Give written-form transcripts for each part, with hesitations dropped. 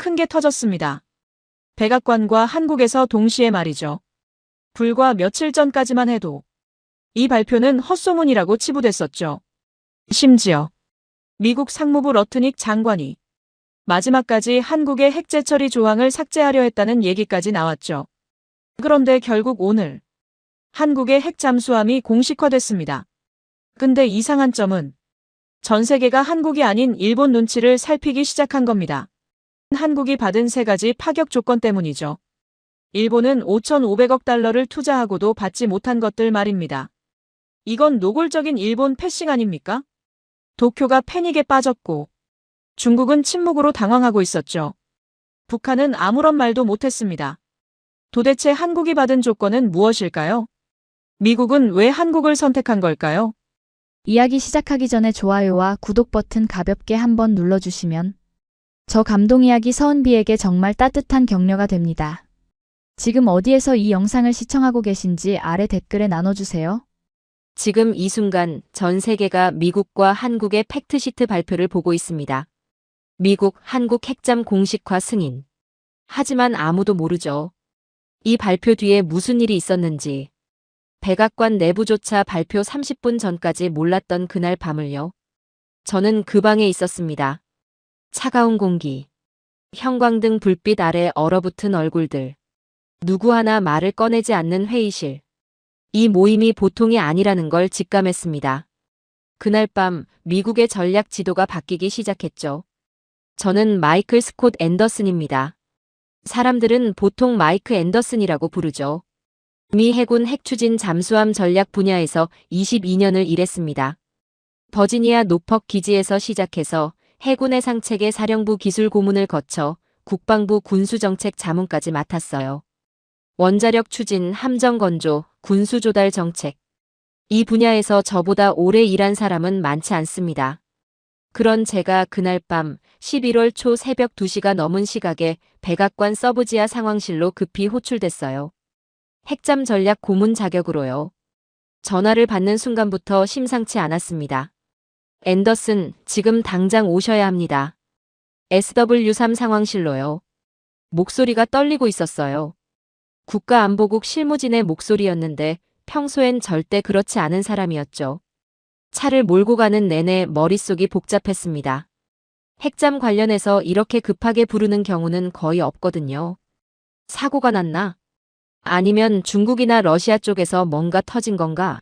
큰 게 터졌습니다. 백악관과 한국에서 동시에 말이죠. 불과 며칠 전까지만 해도 이 발표는 헛소문이라고 치부됐었죠. 심지어 미국 상무부 러트닉 장관이 마지막까지 한국의 핵재 처리 조항을 삭제하려 했다는 얘기까지 나왔죠. 그런데 결국 오늘 한국의 핵 잠수함이 공식화됐습니다. 근데 이상한 점은 전 세계가 한국이 아닌 일본 눈치를 살피기 시작한 겁니다. 한국이 받은 세 가지 파격 조건 때문이죠. 일본은 5,500억 달러를 투자하고도 받지 못한 것들 말입니다. 이건 노골적인 일본 패싱 아닙니까? 도쿄가 패닉에 빠졌고 중국은 침묵으로 당황하고 있었죠. 북한은 아무런 말도 못했습니다. 도대체 한국이 받은 조건은 무엇일까요? 미국은 왜 한국을 선택한 걸까요? 이야기 시작하기 전에 좋아요와 구독 버튼 가볍게 한번 눌러주시면 저 감동 이야기 서은비에게 정말 따뜻한 격려가 됩니다. 지금 어디에서 이 영상을 시청하고 계신지 아래 댓글에 나눠주세요. 지금 이 순간 전 세계가 미국과 한국의 팩트시트 발표를 보고 있습니다. 미국, 한국 핵잠 공식화 승인. 하지만 아무도 모르죠. 이 발표 뒤에 무슨 일이 있었는지. 백악관 내부조차 발표 30분 전까지 몰랐던 그날 밤을요. 저는 그 방에 있었습니다. 차가운 공기, 형광등 불빛 아래 얼어붙은 얼굴들. 누구 하나 말을 꺼내지 않는 회의실. 이 모임이 보통이 아니라는 걸 직감했습니다. 그날 밤 미국의 전략 지도가 바뀌기 시작했죠. 저는 마이클 스콧 앤더슨입니다. 사람들은 보통 마이크 앤더슨이라고 부르죠. 미 해군 핵추진 잠수함 전략 분야에서 22년을 일했습니다. 버지니아 노퍽 기지에서 시작해서 해군 해상체계 사령부 기술 고문을 거쳐 국방부 군수정책 자문까지 맡았어요. 원자력 추진, 함정 건조, 군수 조달 정책. 이 분야에서 저보다 오래 일한 사람은 많지 않습니다. 그런 제가 그날 밤 11월 초 새벽 2시가 넘은 시각에 백악관 서브지하 상황실로 급히 호출됐어요. 핵잠 전략 고문 자격으로요. 전화를 받는 순간부터 심상치 않았습니다. 앤더슨, 지금 당장 오셔야 합니다. SW3 상황실로요. 목소리가 떨리고 있었어요. 국가안보국 실무진의 목소리였는데 평소엔 절대 그렇지 않은 사람이었죠. 차를 몰고 가는 내내 머릿속이 복잡했습니다. 핵잠 관련해서 이렇게 급하게 부르는 경우는 거의 없거든요. 사고가 났나? 아니면 중국이나 러시아 쪽에서 뭔가 터진 건가?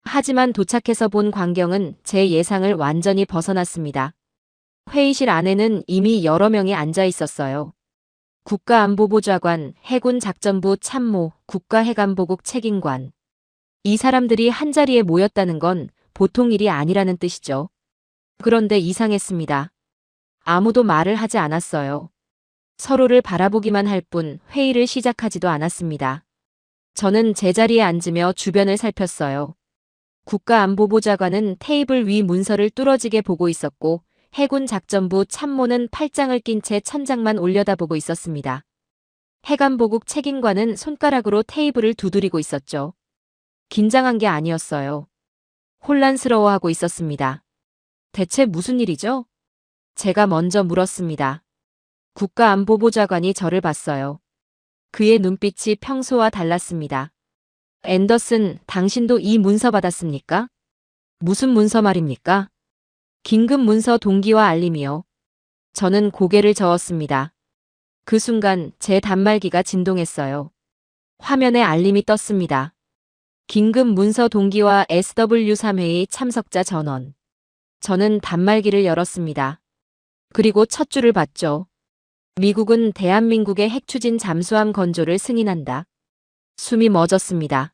하지만 도착해서 본 광경은 제 예상을 완전히 벗어났습니다. 회의실 안에는 이미 여러 명이 앉아 있었어요. 국가안보부 좌관, 해군작전부 참모, 국가해관보국 책임관. 이 사람들이 한자리에 모였다는 건 보통 일이 아니라는 뜻이죠. 그런데 이상했습니다. 아무도 말을 하지 않았어요. 서로를 바라보기만 할 뿐 회의를 시작하지도 않았습니다. 저는 제자리에 앉으며 주변을 살폈어요. 국가안보부 좌관은 테이블 위 문서를 뚫어지게 보고 있었고 해군작전부 참모는 팔짱을 낀 채 천장만 올려다보고 있었습니다. 해관보국 책임관은 손가락으로 테이블을 두드리고 있었죠. 긴장한 게 아니었어요. 혼란스러워하고 있었습니다. 대체 무슨 일이죠? 제가 먼저 물었습니다. 국가안보부 좌관이 저를 봤어요. 그의 눈빛이 평소와 달랐습니다. 앤더슨, 당신도 이 문서 받았습니까? 무슨 문서 말입니까? 긴급 문서 동기와 알림이요. 저는 고개를 저었습니다. 그 순간 제 단말기가 진동했어요. 화면에 알림이 떴습니다. 긴급 문서 동기와 SW3회의 참석자 전원. 저는 단말기를 열었습니다. 그리고 첫 줄을 봤죠. 미국은 대한민국의 핵추진 잠수함 건조를 승인한다. 숨이 멎었습니다.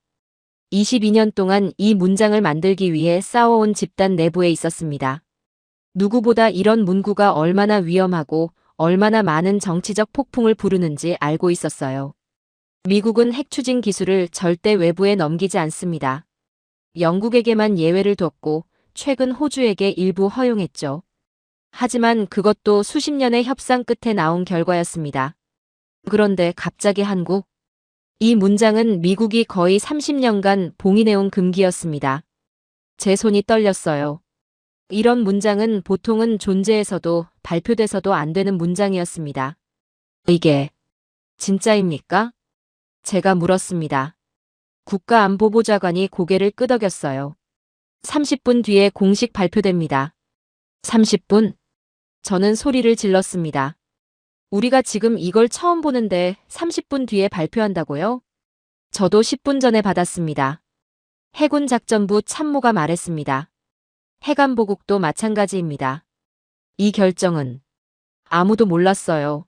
22년 동안 이 문장을 만들기 위해 싸워온 집단 내부에 있었습니다. 누구보다 이런 문구가 얼마나 위험하고 얼마나 많은 정치적 폭풍을 부르는지 알고 있었어요. 미국은 핵추진 기술을 절대 외부에 넘기지 않습니다. 영국에게만 예외를 뒀고 최근 호주에게 일부 허용했죠. 하지만 그것도 수십 년의 협상 끝에 나온 결과였습니다. 그런데 갑자기 한국? 이 문장은 미국이 거의 30년간 봉인해온 금기였습니다. 제 손이 떨렸어요. 이런 문장은 보통은 존재해서도 발표돼서도 안 되는 문장이었습니다. 이게 진짜입니까? 제가 물었습니다. 국가안보보좌관이 고개를 끄덕였어요. 30분 뒤에 공식 발표됩니다. 30분? 저는 소리를 질렀습니다. 우리가 지금 이걸 처음 보는데 30분 뒤에 발표한다고요? 저도 10분 전에 받았습니다. 해군작전부 참모가 말했습니다. 해관보국도 마찬가지입니다. 이 결정은 아무도 몰랐어요.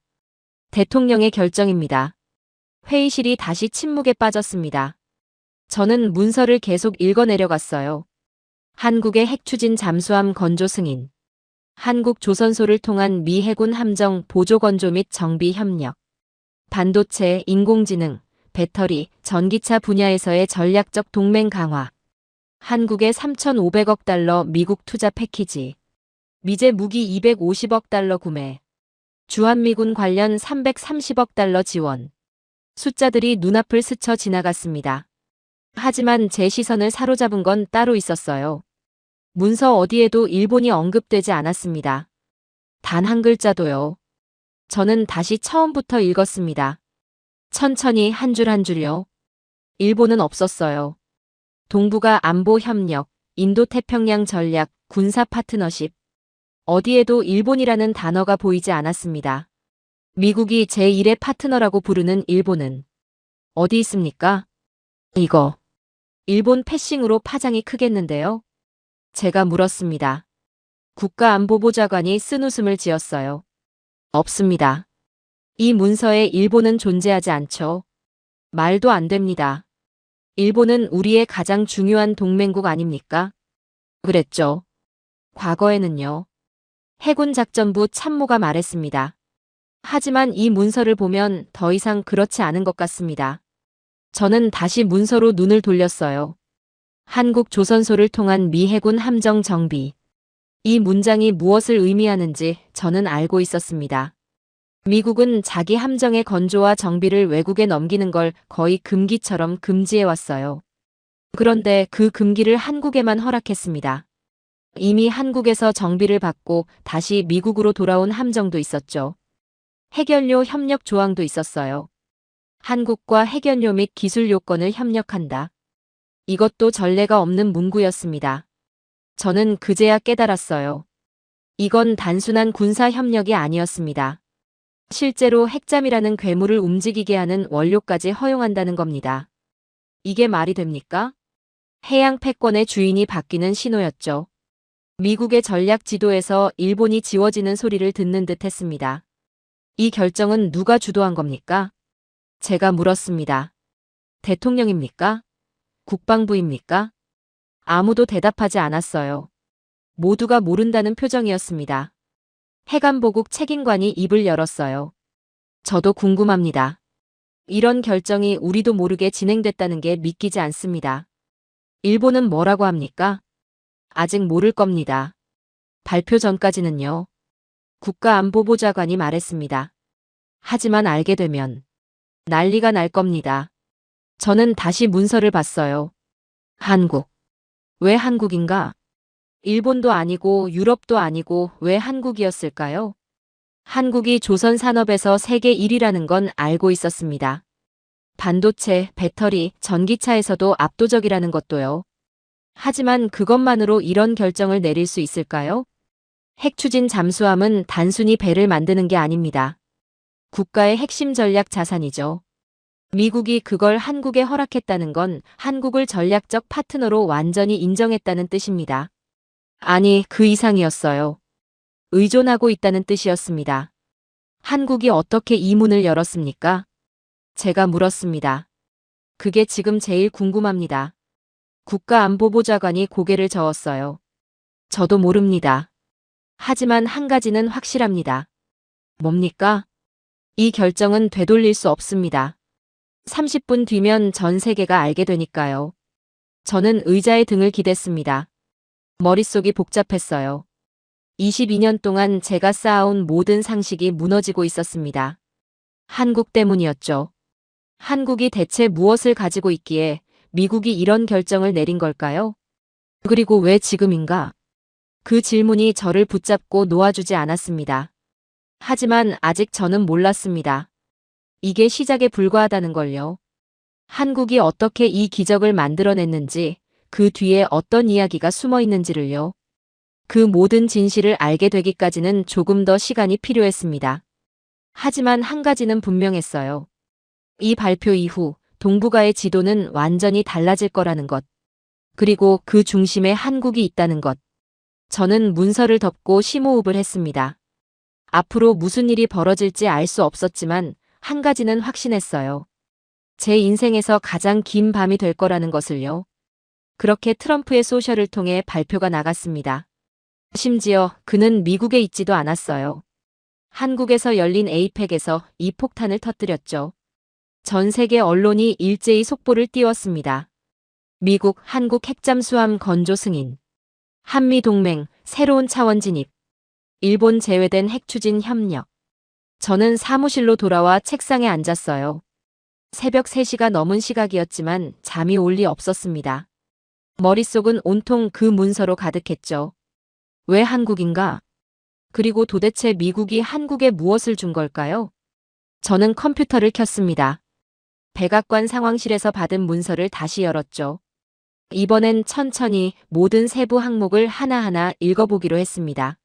대통령의 결정입니다. 회의실이 다시 침묵에 빠졌습니다. 저는 문서를 계속 읽어내려갔어요. 한국의 핵추진 잠수함 건조 승인. 한국 조선소를 통한 미 해군 함정 보조 건조 및 정비 협력. 반도체, 인공지능, 배터리, 전기차 분야에서의 전략적 동맹 강화. 한국의 3,500억 달러 미국 투자 패키지. 미제 무기 250억 달러 구매. 주한미군 관련 330억 달러 지원. 숫자들이 눈앞을 스쳐 지나갔습니다. 하지만 제 시선을 사로잡은 건 따로 있었어요. 문서 어디에도 일본이 언급되지 않았습니다. 단 한 글자도요. 저는 다시 처음부터 읽었습니다. 천천히 한 줄 한 줄요. 일본은 없었어요. 동북아 안보 협력, 인도태평양 전략, 군사 파트너십. 어디에도 일본이라는 단어가 보이지 않았습니다. 미국이 제1의 파트너라고 부르는 일본은 어디 있습니까? 이거. 일본 패싱으로 파장이 크겠는데요? 제가 물었습니다. 국가안보보좌관이 쓴웃음을 지었어요. 없습니다. 이 문서에 일본은 존재하지 않죠. 말도 안 됩니다. 일본은 우리의 가장 중요한 동맹국 아닙니까? 그랬죠. 과거에는요. 해군작전부 참모가 말했습니다. 하지만 이 문서를 보면 더 이상 그렇지 않은 것 같습니다. 저는 다시 문서로 눈을 돌렸어요. 한국 조선소를 통한 미 해군 함정 정비. 이 문장이 무엇을 의미하는지 저는 알고 있었습니다. 미국은 자기 함정의 건조와 정비를 외국에 넘기는 걸 거의 금기처럼 금지해왔어요. 그런데 그 금기를 한국에만 허락했습니다. 이미 한국에서 정비를 받고 다시 미국으로 돌아온 함정도 있었죠. 핵연료 협력 조항도 있었어요. 한국과 핵연료 및 기술 요건을 협력한다. 이것도 전례가 없는 문구였습니다. 저는 그제야 깨달았어요. 이건 단순한 군사 협력이 아니었습니다. 실제로 핵잠이라는 괴물을 움직이게 하는 원료까지 허용한다는 겁니다. 이게 말이 됩니까? 해양 패권의 주인이 바뀌는 신호였죠. 미국의 전략 지도에서 일본이 지워지는 소리를 듣는 듯 했습니다. 이 결정은 누가 주도한 겁니까? 제가 물었습니다. 대통령입니까? 국방부입니까? 아무도 대답하지 않았어요. 모두가 모른다는 표정이었습니다. 해관보국 책임관이 입을 열었어요. 저도 궁금합니다. 이런 결정이 우리도 모르게 진행됐다는 게 믿기지 않습니다. 일본은 뭐라고 합니까? 아직 모를 겁니다. 발표 전까지는요. 국가안보보좌관이 말했습니다. 하지만 알게 되면 난리가 날 겁니다. 저는 다시 문서를 봤어요. 한국. 왜 한국인가? 일본도 아니고 유럽도 아니고 왜 한국이었을까요? 한국이 조선 산업에서 세계 1위라는 건 알고 있었습니다. 반도체, 배터리, 전기차에서도 압도적이라는 것도요. 하지만 그것만으로 이런 결정을 내릴 수 있을까요? 핵추진 잠수함은 단순히 배를 만드는 게 아닙니다. 국가의 핵심 전략 자산이죠. 미국이 그걸 한국에 허락했다는 건 한국을 전략적 파트너로 완전히 인정했다는 뜻입니다. 아니, 그 이상이었어요. 의존하고 있다는 뜻이었습니다. 한국이 어떻게 이 문을 열었습니까? 제가 물었습니다. 그게 지금 제일 궁금합니다. 국가안보보좌관이 고개를 저었어요. 저도 모릅니다. 하지만 한 가지는 확실합니다. 뭡니까? 이 결정은 되돌릴 수 없습니다. 30분 뒤면 전 세계가 알게 되니까요. 저는 의자에 등을 기댔습니다. 머릿속이 복잡했어요. 22년 동안 제가 쌓아온 모든 상식이 무너지고 있었습니다. 한국 때문이었죠. 한국이 대체 무엇을 가지고 있기에 미국이 이런 결정을 내린 걸까요? 그리고 왜 지금인가? 그 질문이 저를 붙잡고 놓아주지 않았습니다. 하지만 아직 저는 몰랐습니다. 이게 시작에 불과하다는 걸요. 한국이 어떻게 이 기적을 만들어냈는지, 그 뒤에 어떤 이야기가 숨어 있는지를요. 그 모든 진실을 알게 되기까지는 조금 더 시간이 필요했습니다. 하지만 한 가지는 분명했어요. 이 발표 이후 동북아의 지도는 완전히 달라질 거라는 것. 그리고 그 중심에 한국이 있다는 것. 저는 문서를 덮고 심호흡을 했습니다. 앞으로 무슨 일이 벌어질지 알 수 없었지만 한 가지는 확신했어요. 제 인생에서 가장 긴 밤이 될 거라는 것을요. 그렇게 트럼프의 소셜을 통해 발표가 나갔습니다. 심지어 그는 미국에 있지도 않았어요. 한국에서 열린 에이펙에서 이 폭탄을 터뜨렸죠. 전 세계 언론이 일제히 속보를 띄웠습니다. 미국, 한국 핵잠수함 건조 승인. 한미동맹, 새로운 차원 진입. 일본 제외된 핵추진 협력. 저는 사무실로 돌아와 책상에 앉았어요. 새벽 3시가 넘은 시각이었지만 잠이 올 리 없었습니다. 머릿속은 온통 그 문서로 가득했죠. 왜 한국인가? 그리고 도대체 미국이 한국에 무엇을 준 걸까요? 저는 컴퓨터를 켰습니다. 백악관 상황실에서 받은 문서를 다시 열었죠. 이번엔 천천히 모든 세부 항목을 하나하나 읽어보기로 했습니다.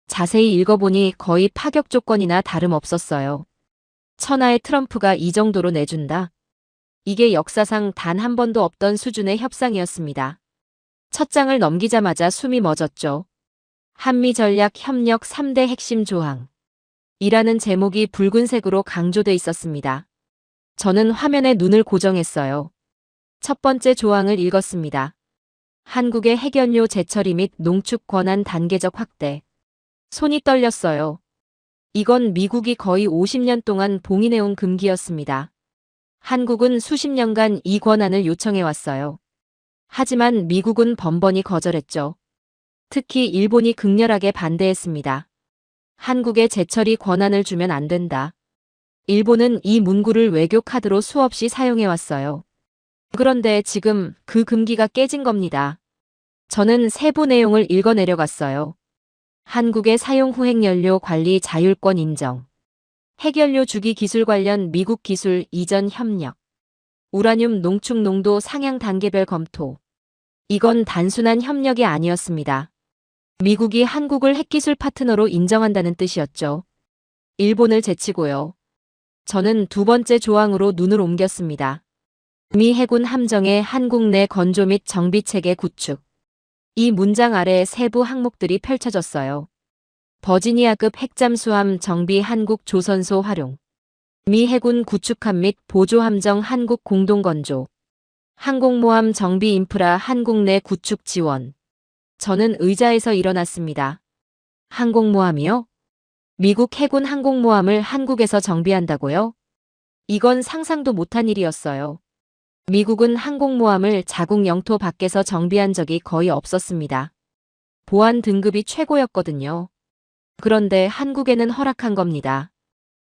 자세히 읽어보니 거의 파격 조건이나 다름없었어요. 천하의 트럼프가 이 정도로 내준다. 이게 역사상 단 한 번도 없던 수준의 협상이었습니다. 첫 장을 넘기자마자 숨이 멎었죠. 한미전략 협력 3대 핵심 조항. 이라는 제목이 붉은색으로 강조돼 있었습니다. 저는 화면에 눈을 고정했어요. 첫 번째 조항을 읽었습니다. 한국의 핵연료 재처리 및 농축 권한 단계적 확대. 손이 떨렸어요. 이건 미국이 거의 50년 동안 봉인해온 금기였습니다. 한국은 수십 년간 이 권한을 요청해왔어요. 하지만 미국은 번번이 거절했죠. 특히 일본이 극렬하게 반대했습니다. 한국에 재처리 권한을 주면 안 된다. 일본은 이 문구를 외교 카드로 수없이 사용해왔어요. 그런데 지금 그 금기가 깨진 겁니다. 저는 세부 내용을 읽어내려갔어요. 한국의 사용 후 핵연료 관리 자율권 인정. 핵연료 주기 기술 관련 미국 기술 이전 협력. 우라늄 농축 농도 상향 단계별 검토. 이건 단순한 협력이 아니었습니다. 미국이 한국을 핵기술 파트너로 인정한다는 뜻이었죠. 일본을 제치고요. 저는 두 번째 조항으로 눈을 옮겼습니다. 미 해군 함정의 한국 내 건조 및 정비 체계 구축. 이 문장 아래 세부 항목들이 펼쳐졌어요. 버지니아급 핵잠수함 정비 한국 조선소 활용. 미 해군 구축함 및 보조함정 한국 공동건조. 항공모함 정비 인프라 한국 내 구축 지원. 저는 의자에서 일어났습니다. 항공모함이요? 미국 해군 항공모함을 한국에서 정비한다고요? 이건 상상도 못한 일이었어요. 미국은 항공모함을 자국 영토 밖에서 정비한 적이 거의 없었습니다. 보안 등급이 최고였거든요. 그런데 한국에는 허락한 겁니다.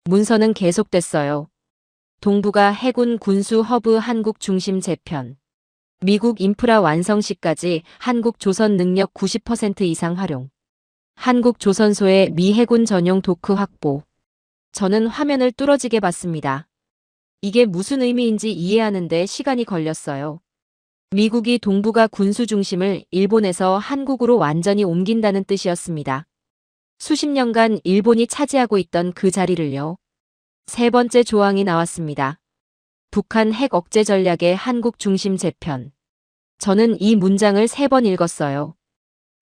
문서는 계속됐어요. 동북아 해군 군수 허브 한국 중심 재편. 미국 인프라 완성 시까지 한국 조선 능력 90% 이상 활용. 한국 조선소의 미 해군 전용 도크 확보. 저는 화면을 뚫어지게 봤습니다. 이게 무슨 의미인지 이해하는데 시간이 걸렸어요. 미국이 동북아 군수 중심을 일본에서 한국으로 완전히 옮긴다는 뜻이었습니다. 수십 년간 일본이 차지하고 있던 그 자리를요. 세 번째 조항이 나왔습니다. 북한 핵 억제 전략의 한국 중심 재편. 저는 이 문장을 3번 읽었어요.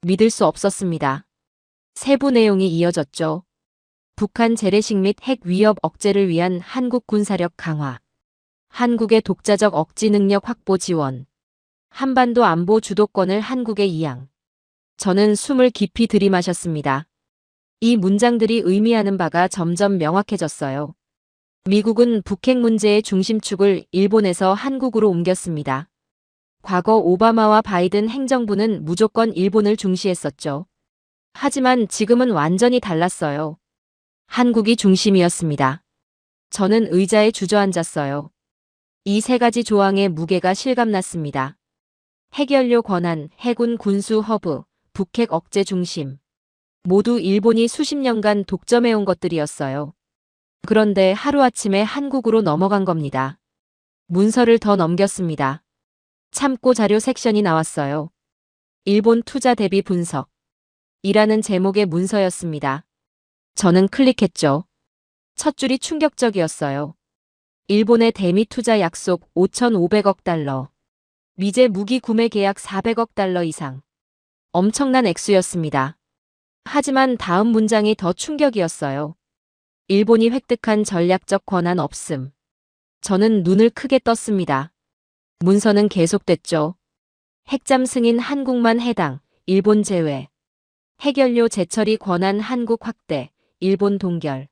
믿을 수 없었습니다. 세부 내용이 이어졌죠. 북한 재래식 및 핵 위협 억제를 위한 한국 군사력 강화. 한국의 독자적 억지 능력 확보 지원. 한반도 안보 주도권을 한국에 이양. 저는 숨을 깊이 들이마셨습니다. 이 문장들이 의미하는 바가 점점 명확해졌어요. 미국은 북핵 문제의 중심축을 일본에서 한국으로 옮겼습니다. 과거 오바마와 바이든 행정부는 무조건 일본을 중시했었죠. 하지만 지금은 완전히 달랐어요. 한국이 중심이었습니다. 저는 의자에 주저앉았어요. 이 3가지 조항의 무게가 실감났습니다. 핵연료 권한, 해군 군수 허브, 북핵 억제 중심. 모두 일본이 수십 년간 독점해온 것들이었어요. 그런데 하루아침에 한국으로 넘어간 겁니다. 문서를 더 넘겼습니다. 참고 자료 섹션이 나왔어요. 일본 투자 대비 분석. 이라는 제목의 문서였습니다. 저는 클릭했죠. 첫 줄이 충격적이었어요. 일본의 대미 투자 약속 5,500억 달러. 미제 무기 구매 계약 400억 달러 이상. 엄청난 액수였습니다. 하지만 다음 문장이 더 충격이었어요. 일본이 획득한 전략적 권한 없음. 저는 눈을 크게 떴습니다. 문서는 계속됐죠. 핵잠 승인 한국만 해당, 일본 제외. 핵연료 재처리 권한 한국 확대, 일본 동결.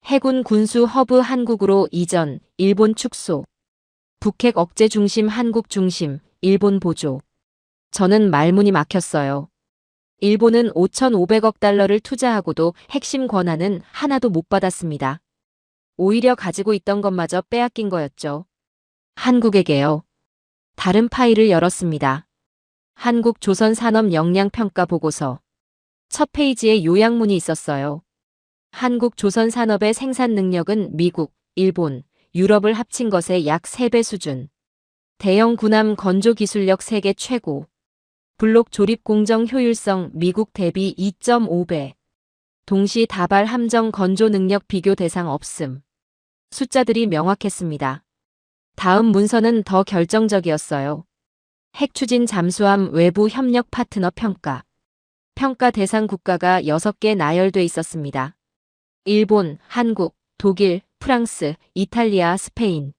해군 군수 허브 한국으로 이전, 일본 축소. 북핵 억제 중심 한국 중심, 일본 보조. 저는 말문이 막혔어요. 일본은 5,500억 달러를 투자하고도 핵심 권한은 하나도 못 받았습니다. 오히려 가지고 있던 것마저 빼앗긴 거였죠. 한국에게요. 다른 파일을 열었습니다. 한국 조선 산업 역량 평가 보고서. 첫 페이지에 요약문이 있었어요. 한국 조선 산업의 생산 능력은 미국, 일본, 유럽을 합친 것의 약 3배 수준. 대형 군함 건조 기술력 세계 최고. 블록 조립 공정 효율성 미국 대비 2.5배. 동시 다발 함정 건조 능력 비교 대상 없음. 숫자들이 명확했습니다. 다음 문서는 더 결정적이었어요. 핵 추진 잠수함 외부 협력 파트너 평가. 평가 대상 국가가 6개 나열돼 있었습니다. 일본, 한국, 독일, 프랑스, 이탈리아, 스페인.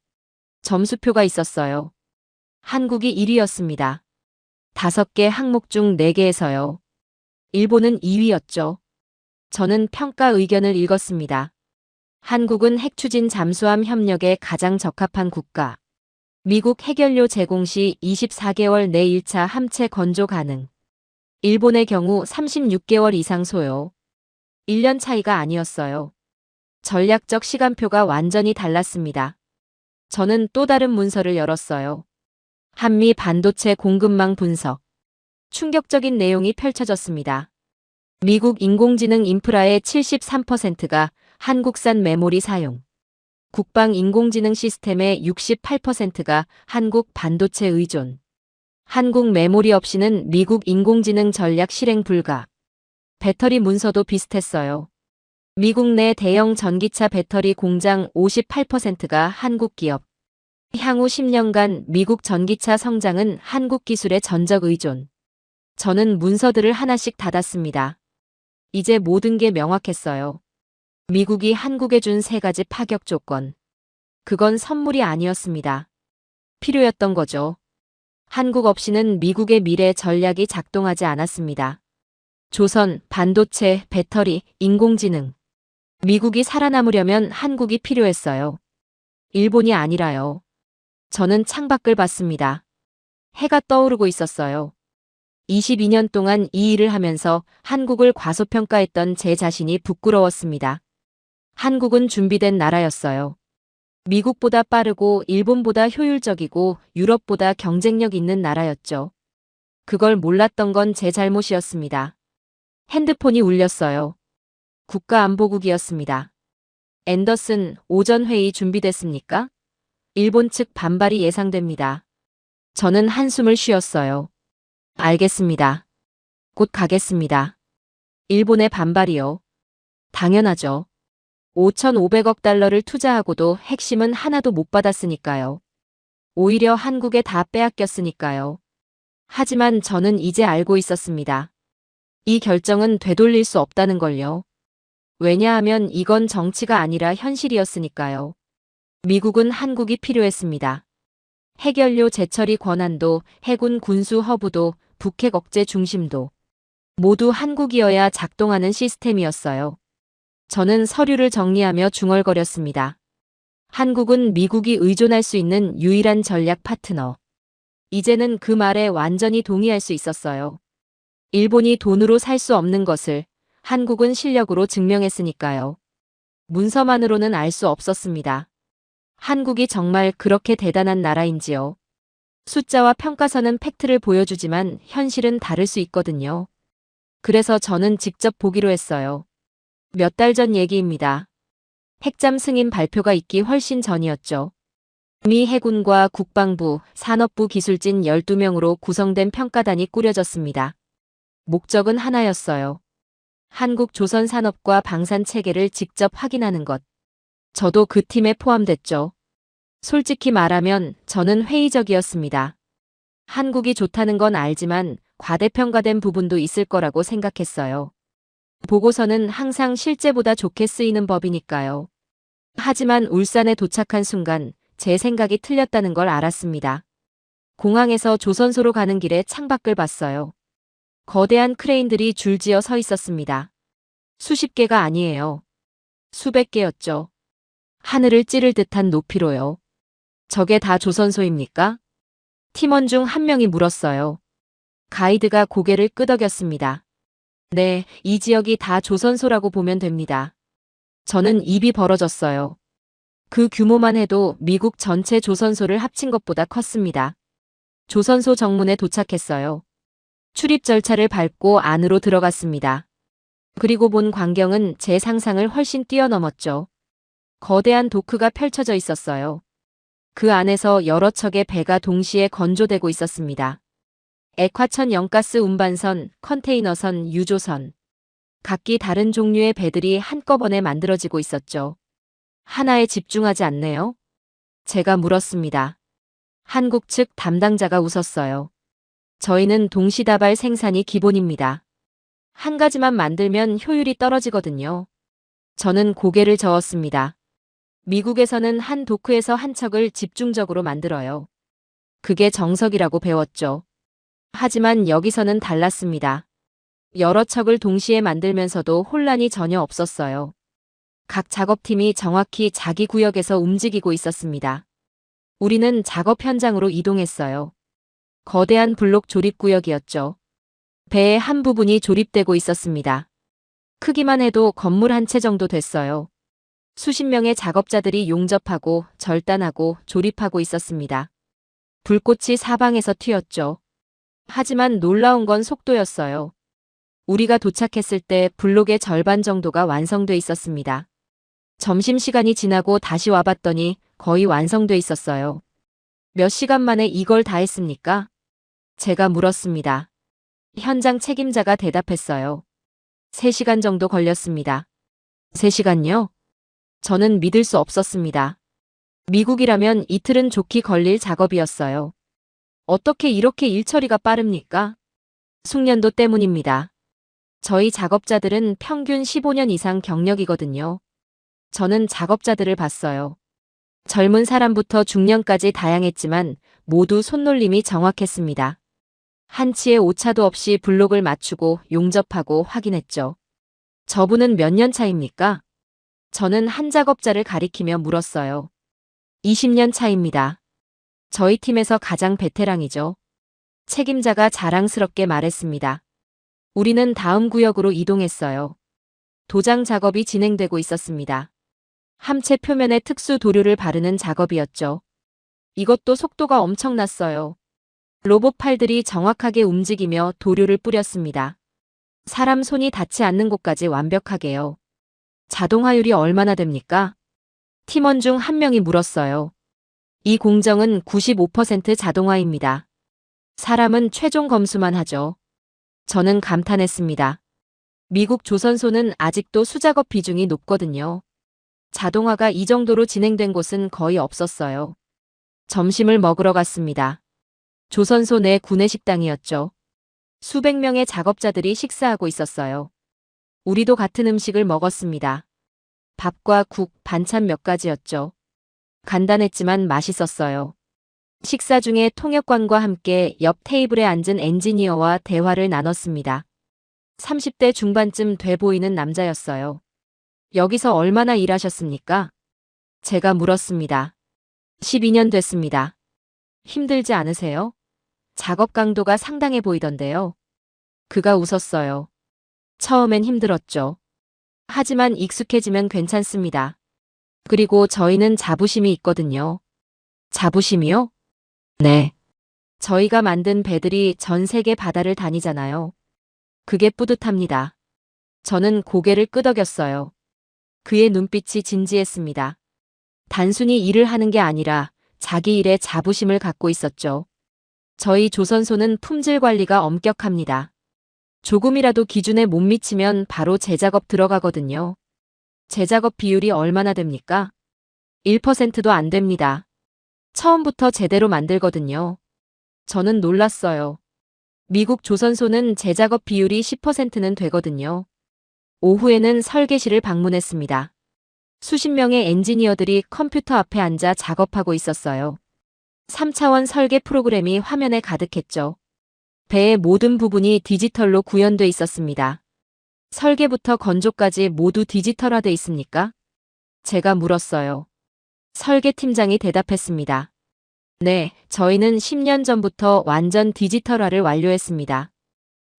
점수표가 있었어요. 한국이 1위였습니다. 5개 항목 중 4개에서요. 일본은 2위였죠. 저는 평가 의견을 읽었습니다. 한국은 핵추진 잠수함 협력에 가장 적합한 국가. 미국 핵연료 제공 시 24개월 내 1차 함체 건조 가능. 일본의 경우 36개월 이상 소요. 1년 차이가 아니었어요. 전략적 시간표가 완전히 달랐습니다. 저는 또 다른 문서를 열었어요. 한미 반도체 공급망 분석. 충격적인 내용이 펼쳐졌습니다. 미국 인공지능 인프라의 73%가 한국산 메모리 사용. 국방 인공지능 시스템의 68%가 한국 반도체 의존. 한국 메모리 없이는 미국 인공지능 전략 실행 불가. 배터리 문서도 비슷했어요. 미국 내 대형 전기차 배터리 공장 58%가 한국 기업. 향후 10년간 미국 전기차 성장은 한국 기술의 전적 의존. 저는 문서들을 하나씩 닫았습니다. 이제 모든 게 명확했어요. 미국이 한국에 준 3가지 파격 조건. 그건 선물이 아니었습니다. 필요였던 거죠. 한국 없이는 미국의 미래 전략이 작동하지 않았습니다. 조선, 반도체, 배터리, 인공지능. 미국이 살아남으려면 한국이 필요했어요. 일본이 아니라요. 저는 창밖을 봤습니다. 해가 떠오르고 있었어요. 22년 동안 이 일을 하면서 한국을 과소평가했던 제 자신이 부끄러웠습니다. 한국은 준비된 나라였어요. 미국보다 빠르고 일본보다 효율적이고 유럽보다 경쟁력 있는 나라였죠. 그걸 몰랐던 건 제 잘못이었습니다. 핸드폰이 울렸어요. 국가안보국이었습니다. 앤더슨, 오전 회의 준비됐습니까? 일본 측 반발이 예상됩니다. 저는 한숨을 쉬었어요. 알겠습니다. 곧 가겠습니다. 일본의 반발이요. 당연하죠. 5,500억 달러를 투자하고도 핵심은 하나도 못 받았으니까요. 오히려 한국에 다 빼앗겼으니까요. 하지만 저는 이제 알고 있었습니다. 이 결정은 되돌릴 수 없다는 걸요. 왜냐하면 이건 정치가 아니라 현실이었으니까요. 미국은 한국이 필요했습니다. 핵연료 재처리 권한도, 해군 군수 허브도, 북핵 억제 중심도 모두 한국이어야 작동하는 시스템이었어요. 저는 서류를 정리하며 중얼거렸습니다. 한국은 미국이 의존할 수 있는 유일한 전략 파트너. 이제는 그 말에 완전히 동의할 수 있었어요. 일본이 돈으로 살 수 없는 것을 한국은 실력으로 증명했으니까요. 문서만으로는 알 수 없었습니다. 한국이 정말 그렇게 대단한 나라인지요. 숫자와 평가서는 팩트를 보여주지만 현실은 다를 수 있거든요. 그래서 저는 직접 보기로 했어요. 몇 달 전 얘기입니다. 핵잠 승인 발표가 있기 훨씬 전이었죠. 미 해군과 국방부, 산업부 기술진 12명으로 구성된 평가단이 꾸려졌습니다. 목적은 하나였어요. 한국 조선 산업과 방산 체계를 직접 확인하는 것. 저도 그 팀에 포함됐죠. 솔직히 말하면 저는 회의적이었습니다. 한국이 좋다는 건 알지만 과대평가된 부분도 있을 거라고 생각했어요. 보고서는 항상 실제보다 좋게 쓰이는 법이니까요. 하지만 울산에 도착한 순간 제 생각이 틀렸다는 걸 알았습니다. 공항에서 조선소로 가는 길에 창밖을 봤어요. 거대한 크레인들이 줄지어 서 있었습니다. 수십 개가 아니에요. 수백 개였죠. 하늘을 찌를 듯한 높이로요. 저게 다 조선소입니까? 팀원 중 한 명이 물었어요. 가이드가 고개를 끄덕였습니다. 네, 이 지역이 다 조선소라고 보면 됩니다. 저는 입이 벌어졌어요. 그 규모만 해도 미국 전체 조선소를 합친 것보다 컸습니다. 조선소 정문에 도착했어요. 출입 절차를 밟고 안으로 들어갔습니다. 그리고 본 광경은 제 상상을 훨씬 뛰어넘었죠. 거대한 도크가 펼쳐져 있었어요. 그 안에서 여러 척의 배가 동시에 건조되고 있었습니다. 액화천 연가스 운반선, 컨테이너선, 유조선. 각기 다른 종류의 배들이 한꺼번에 만들어지고 있었죠. 하나에 집중하지 않네요? 제가 물었습니다. 한국 측 담당자가 웃었어요. 저희는 동시다발 생산이 기본입니다. 한 가지만 만들면 효율이 떨어지거든요. 저는 고개를 저었습니다. 미국에서는 한 도크에서 한 척을 집중적으로 만들어요. 그게 정석이라고 배웠죠. 하지만 여기서는 달랐습니다. 여러 척을 동시에 만들면서도 혼란이 전혀 없었어요. 각 작업팀이 정확히 자기 구역에서 움직이고 있었습니다. 우리는 작업 현장으로 이동했어요. 거대한 블록 조립 구역이었죠. 배의 한 부분이 조립되고 있었습니다. 크기만 해도 건물 한 채 정도 됐어요. 수십 명의 작업자들이 용접하고 절단하고 조립하고 있었습니다. 불꽃이 사방에서 튀었죠. 하지만 놀라운 건 속도였어요. 우리가 도착했을 때 블록의 절반 정도가 완성돼 있었습니다. 점심시간이 지나고 다시 와봤더니 거의 완성돼 있었어요. 몇 시간 만에 이걸 다 했습니까? 제가 물었습니다. 현장 책임자가 대답했어요. 3시간 정도 걸렸습니다. 3시간요? 저는 믿을 수 없었습니다. 미국이라면 이틀은 좋게 걸릴 작업이었어요. 어떻게 이렇게 일처리가 빠릅니까? 숙련도 때문입니다. 저희 작업자들은 평균 15년 이상 경력이거든요. 저는 작업자들을 봤어요. 젊은 사람부터 중년까지 다양했지만 모두 손놀림이 정확했습니다. 한치의 오차도 없이 블록을 맞추고 용접하고 확인했죠. 저분은 몇 년 차입니까? 저는 한 작업자를 가리키며 물었어요. 20년 차입니다. 저희 팀에서 가장 베테랑이죠. 책임자가 자랑스럽게 말했습니다. 우리는 다음 구역으로 이동했어요. 도장 작업이 진행되고 있었습니다. 함체 표면에 특수 도료를 바르는 작업이었죠. 이것도 속도가 엄청났어요. 로봇 팔들이 정확하게 움직이며 도료를 뿌렸습니다. 사람 손이 닿지 않는 곳까지 완벽하게요. 자동화율이 얼마나 됩니까? 팀원 중 한 명이 물었어요. 이 공정은 95% 자동화입니다. 사람은 최종 검수만 하죠. 저는 감탄했습니다. 미국 조선소는 아직도 수작업 비중이 높거든요. 자동화가 이 정도로 진행된 곳은 거의 없었어요. 점심을 먹으러 갔습니다. 조선소 내 구내식당이었죠. 수백 명의 작업자들이 식사하고 있었어요. 우리도 같은 음식을 먹었습니다. 밥과 국, 반찬 몇 가지였죠. 간단했지만 맛있었어요. 식사 중에 통역관과 함께 옆 테이블에 앉은 엔지니어와 대화를 나눴습니다. 30대 중반쯤 돼 보이는 남자였어요. 여기서 얼마나 일하셨습니까? 제가 물었습니다. 12년 됐습니다. 힘들지 않으세요? 작업 강도가 상당해 보이던데요. 그가 웃었어요. 처음엔 힘들었죠. 하지만 익숙해지면 괜찮습니다. 그리고 저희는 자부심이 있거든요. 자부심이요? 네. 저희가 만든 배들이 전 세계 바다를 다니잖아요. 그게 뿌듯합니다. 저는 고개를 끄덕였어요. 그의 눈빛이 진지했습니다. 단순히 일을 하는 게 아니라 자기 일에 자부심을 갖고 있었죠. 저희 조선소는 품질 관리가 엄격합니다. 조금이라도 기준에 못 미치면 바로 재작업 들어가거든요. 재작업 비율이 얼마나 됩니까? 1%도 안 됩니다. 처음부터 제대로 만들거든요. 저는 놀랐어요. 미국 조선소는 재작업 비율이 10%는 되거든요. 오후에는 설계실을 방문했습니다. 수십 명의 엔지니어들이 컴퓨터 앞에 앉아 작업하고 있었어요. 3차원 설계 프로그램이 화면에 가득했죠. 배의 모든 부분이 디지털로 구현돼 있었습니다. 설계부터 건조까지 모두 디지털화돼 있습니까? 제가 물었어요. 설계팀장이 대답했습니다. 네, 저희는 10년 전부터 완전 디지털화를 완료했습니다.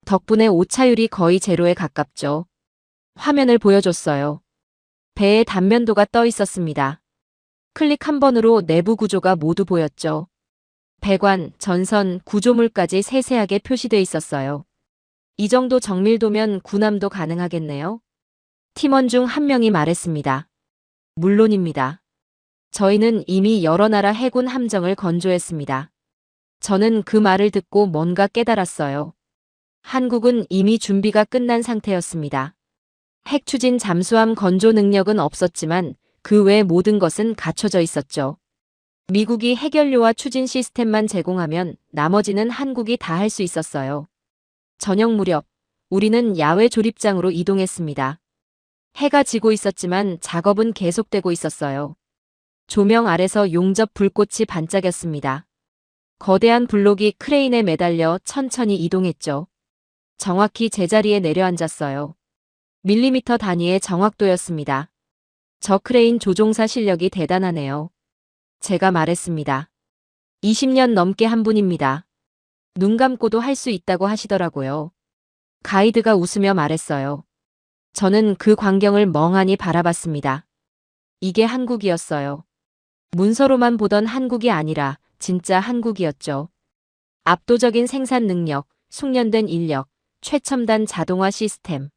덕분에 오차율이 거의 제로에 가깝죠. 화면을 보여줬어요. 배의 단면도가 떠 있었습니다. 클릭 한 번으로 내부 구조가 모두 보였죠. 배관, 전선, 구조물까지 세세하게 표시돼 있었어요. 이 정도 정밀도면 군함도 가능하겠네요. 팀원 중 한 명이 말했습니다. 물론입니다. 저희는 이미 여러 나라 해군 함정을 건조했습니다. 저는 그 말을 듣고 뭔가 깨달았어요. 한국은 이미 준비가 끝난 상태였습니다. 핵추진 잠수함 건조 능력은 없었지만 그 외 모든 것은 갖춰져 있었죠. 미국이 핵연료와 추진 시스템만 제공하면 나머지는 한국이 다 할 수 있었어요. 저녁 무렵 우리는 야외 조립장으로 이동했습니다. 해가 지고 있었지만 작업은 계속되고 있었어요. 조명 아래서 용접 불꽃이 반짝였습니다. 거대한 블록이 크레인에 매달려 천천히 이동했죠. 정확히 제자리에 내려앉았어요. 밀리미터 단위의 정확도였습니다. 저 크레인 조종사 실력이 대단하네요. 제가 말했습니다. 20년 넘게 한 분입니다. 눈 감고도 할 수 있다고 하시더라고요. 가이드가 웃으며 말했어요. 저는 그 광경을 멍하니 바라봤습니다. 이게 한국이었어요. 문서로만 보던 한국이 아니라 진짜 한국이었죠. 압도적인 생산 능력, 숙련된 인력, 최첨단 자동화 시스템,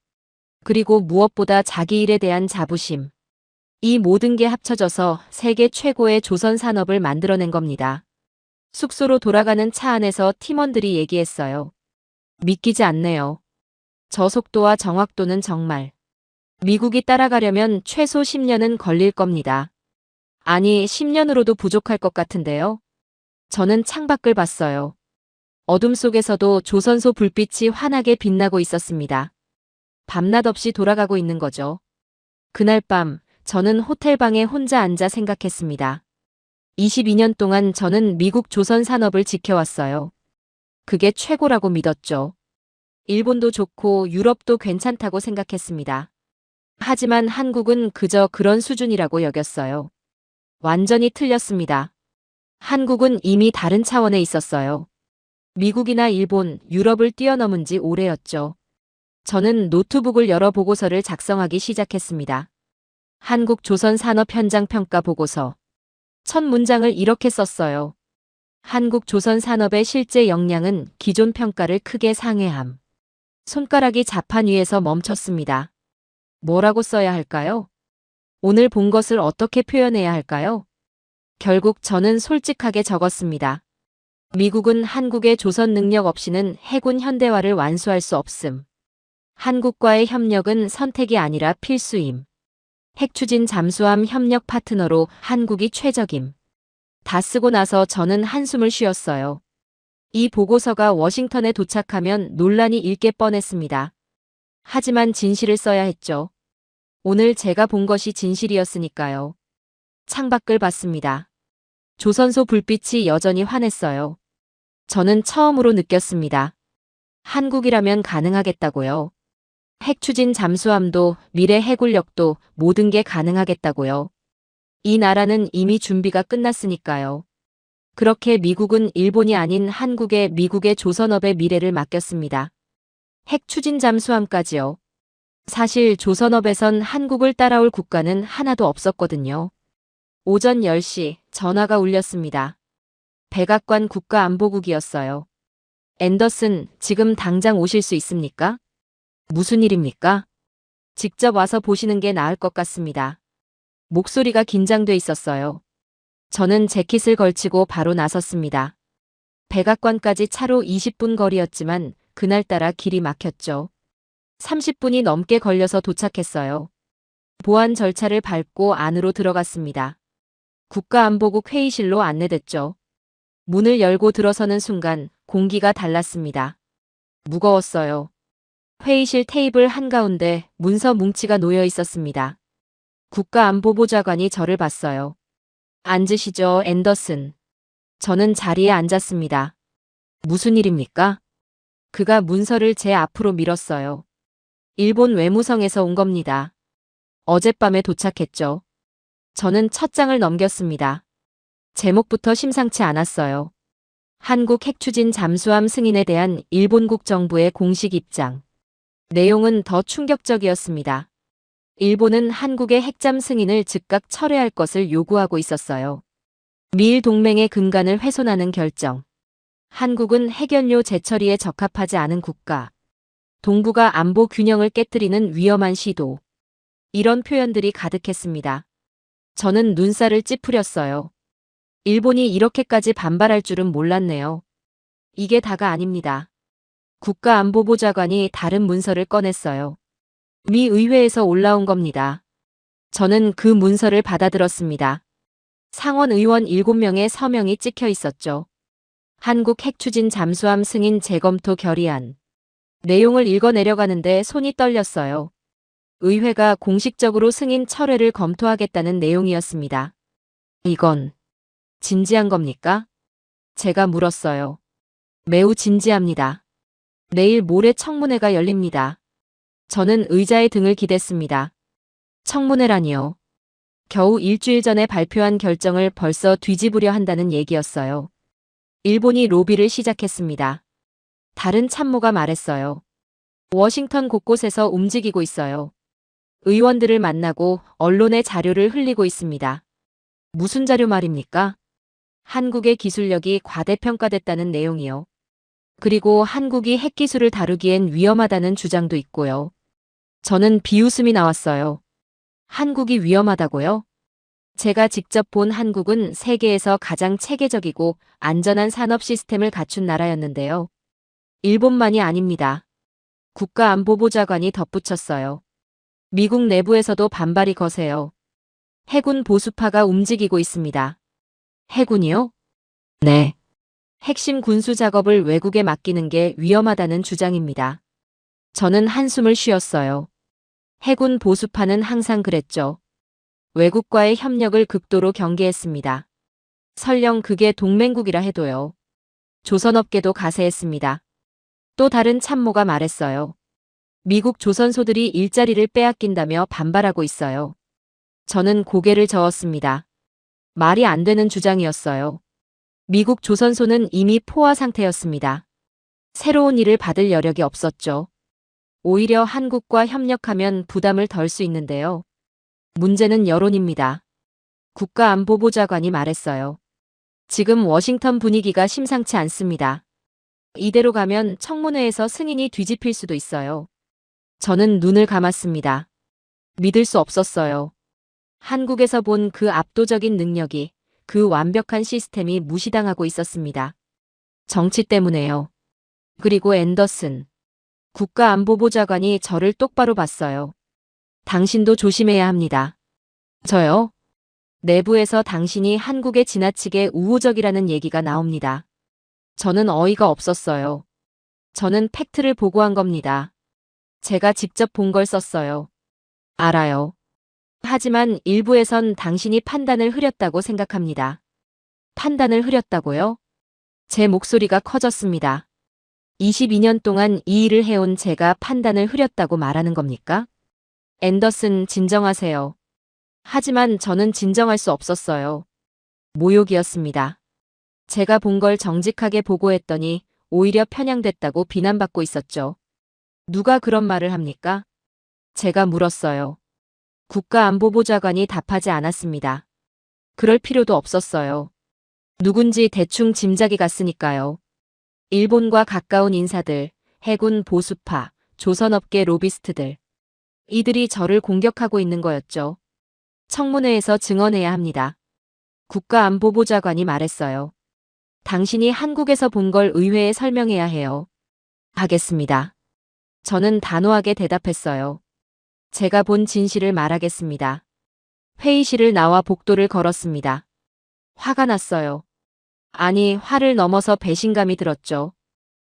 그리고 무엇보다 자기 일에 대한 자부심. 이 모든 게 합쳐져서 세계 최고의 조선 산업을 만들어낸 겁니다. 숙소로 돌아가는 차 안에서 팀원들이 얘기했어요. 믿기지 않네요. 저 속도와 정확도는 정말. 미국이 따라가려면 최소 10년은 걸릴 겁니다. 아니, 10년으로도 부족할 것 같은데요. 저는 창밖을 봤어요. 어둠 속에서도 조선소 불빛이 환하게 빛나고 있었습니다. 밤낮 없이 돌아가고 있는 거죠. 그날 밤, 저는 호텔방에 혼자 앉아 생각했습니다. 22년 동안 저는 미국 조선 산업을 지켜왔어요. 그게 최고라고 믿었죠. 일본도 좋고 유럽도 괜찮다고 생각했습니다. 하지만 한국은 그저 그런 수준이라고 여겼어요. 완전히 틀렸습니다. 한국은 이미 다른 차원에 있었어요. 미국이나 일본, 유럽을 뛰어넘은 지 오래였죠. 저는 노트북을 열어 보고서를 작성하기 시작했습니다. 한국 조선 산업 현장 평가 보고서. 첫 문장을 이렇게 썼어요. 한국 조선 산업의 실제 역량은 기존 평가를 크게 상회함. 손가락이 자판 위에서 멈췄습니다. 뭐라고 써야 할까요? 오늘 본 것을 어떻게 표현해야 할까요? 결국 저는 솔직하게 적었습니다. 미국은 한국의 조선 능력 없이는 해군 현대화를 완수할 수 없음. 한국과의 협력은 선택이 아니라 필수임. 핵추진 잠수함 협력 파트너로 한국이 최적임. 다 쓰고 나서 저는 한숨을 쉬었어요. 이 보고서가 워싱턴에 도착하면 논란이 일게 뻔했습니다. 하지만 진실을 써야 했죠. 오늘 제가 본 것이 진실이었으니까요. 창밖을 봤습니다. 조선소 불빛이 여전히 환했어요. 저는 처음으로 느꼈습니다. 한국이라면 가능하겠다고요. 핵추진 잠수함도 미래 해군력도 모든 게 가능하겠다고요. 이 나라는 이미 준비가 끝났으니까요. 그렇게 미국은 일본이 아닌 한국에 미국의 조선업의 미래를 맡겼습니다. 핵추진 잠수함까지요. 사실 조선업에선 한국을 따라올 국가는 하나도 없었거든요. 오전 10시 전화가 울렸습니다. 백악관 국가안보국이었어요. 앤더슨, 지금 당장 오실 수 있습니까? 무슨 일입니까? 직접 와서 보시는 게 나을 것 같습니다. 목소리가 긴장돼 있었어요. 저는 재킷을 걸치고 바로 나섰습니다. 백악관까지 차로 20분 거리였지만 그날따라 길이 막혔죠. 30분이 넘게 걸려서 도착했어요. 보안 절차를 밟고 안으로 들어갔습니다. 국가안보국 회의실로 안내됐죠. 문을 열고 들어서는 순간 공기가 달랐습니다. 무거웠어요. 회의실 테이블 한가운데 문서 뭉치가 놓여 있었습니다. 국가안보보좌관이 저를 봤어요. 앉으시죠, 앤더슨. 저는 자리에 앉았습니다. 무슨 일입니까? 그가 문서를 제 앞으로 밀었어요. 일본 외무성에서 온 겁니다. 어젯밤에 도착했죠. 저는 첫 장을 넘겼습니다. 제목부터 심상치 않았어요. 한국 핵추진 잠수함 승인에 대한 일본국 정부의 공식 입장. 내용은 더 충격적이었습니다. 일본은 한국의 핵잠 승인을 즉각 철회할 것을 요구하고 있었어요. 미일 동맹의 근간을 훼손하는 결정. 한국은 핵연료 재처리에 적합하지 않은 국가. 동북아 안보 균형을 깨뜨리는 위험한 시도. 이런 표현들이 가득했습니다. 저는 눈살을 찌푸렸어요. 일본이 이렇게까지 반발할 줄은 몰랐네요. 이게 다가 아닙니다. 국가안보보좌관이 다른 문서를 꺼냈어요. 미 의회에서 올라온 겁니다. 저는 그 문서를 받아들었습니다. 상원 의원 7명의 서명이 찍혀 있었죠. 한국 핵추진 잠수함 승인 재검토 결의안. 내용을 읽어 내려가는데 손이 떨렸어요. 의회가 공식적으로 승인 철회를 검토하겠다는 내용이었습니다. 이건 진지한 겁니까? 제가 물었어요. 매우 진지합니다. 내일 모레 청문회가 열립니다. 저는 의자의 등을 기댔습니다. 청문회라니요. 겨우 일주일 전에 발표한 결정을 벌써 뒤집으려 한다는 얘기였어요. 일본이 로비를 시작했습니다. 다른 참모가 말했어요. 워싱턴 곳곳에서 움직이고 있어요. 의원들을 만나고 언론의 자료를 흘리고 있습니다. 무슨 자료 말입니까? 한국의 기술력이 과대평가됐다는 내용이요. 그리고 한국이 핵기술을 다루기엔 위험하다는 주장도 있고요. 저는 비웃음이 나왔어요. 한국이 위험하다고요? 제가 직접 본 한국은 세계에서 가장 체계적이고 안전한 산업 시스템을 갖춘 나라였는데요. 일본만이 아닙니다. 국가안보보좌관이 덧붙였어요. 미국 내부에서도 반발이 거세요. 해군 보수파가 움직이고 있습니다. 해군이요? 네. 핵심 군수 작업을 외국에 맡기는 게 위험하다는 주장입니다. 저는 한숨을 쉬었어요. 해군 보수파는 항상 그랬죠. 외국과의 협력을 극도로 경계했습니다. 설령 그게 동맹국이라 해도요. 조선업계도 가세했습니다. 또 다른 참모가 말했어요. 미국 조선소들이 일자리를 빼앗긴다며 반발하고 있어요. 저는 고개를 저었습니다. 말이 안 되는 주장이었어요. 미국 조선소는 이미 포화 상태였습니다. 새로운 일을 받을 여력이 없었죠. 오히려 한국과 협력하면 부담을 덜 수 있는데요. 문제는 여론입니다. 국가안보보좌관이 말했어요. 지금 워싱턴 분위기가 심상치 않습니다. 이대로 가면 청문회에서 승인이 뒤집힐 수도 있어요. 저는 눈을 감았습니다. 믿을 수 없었어요. 한국에서 본 그 압도적인 능력이, 그 완벽한 시스템이 무시당하고 있었습니다. 정치 때문에요. 그리고 앤더슨. 국가안보보좌관이 저를 똑바로 봤어요. 당신도 조심해야 합니다. 저요? 내부에서 당신이 한국에 지나치게 우호적이라는 얘기가 나옵니다. 저는 어이가 없었어요. 저는 팩트를 보고한 겁니다. 제가 직접 본 걸 썼어요. 알아요. 하지만 일부에선 당신이 판단을 흐렸다고 생각합니다. 판단을 흐렸다고요? 제 목소리가 커졌습니다. 22년 동안 이 일을 해온 제가 판단을 흐렸다고 말하는 겁니까? 앤더슨, 진정하세요. 하지만 저는 진정할 수 없었어요. 모욕이었습니다. 제가 본 걸 정직하게 보고했더니 오히려 편향됐다고 비난받고 있었죠. 누가 그런 말을 합니까? 제가 물었어요. 국가안보보좌관이 답하지 않았습니다. 그럴 필요도 없었어요. 누군지 대충 짐작이 갔으니까요. 일본과 가까운 인사들, 해군 보수파, 조선업계 로비스트들. 이들이 저를 공격하고 있는 거였죠. 청문회에서 증언해야 합니다. 국가안보보좌관이 말했어요. 당신이 한국에서 본 걸 의회에 설명해야 해요. 하겠습니다. 저는 단호하게 대답했어요. 제가 본 진실을 말하겠습니다. 회의실을 나와 복도를 걸었습니다. 화가 났어요. 아니, 화를 넘어서 배신감이 들었죠.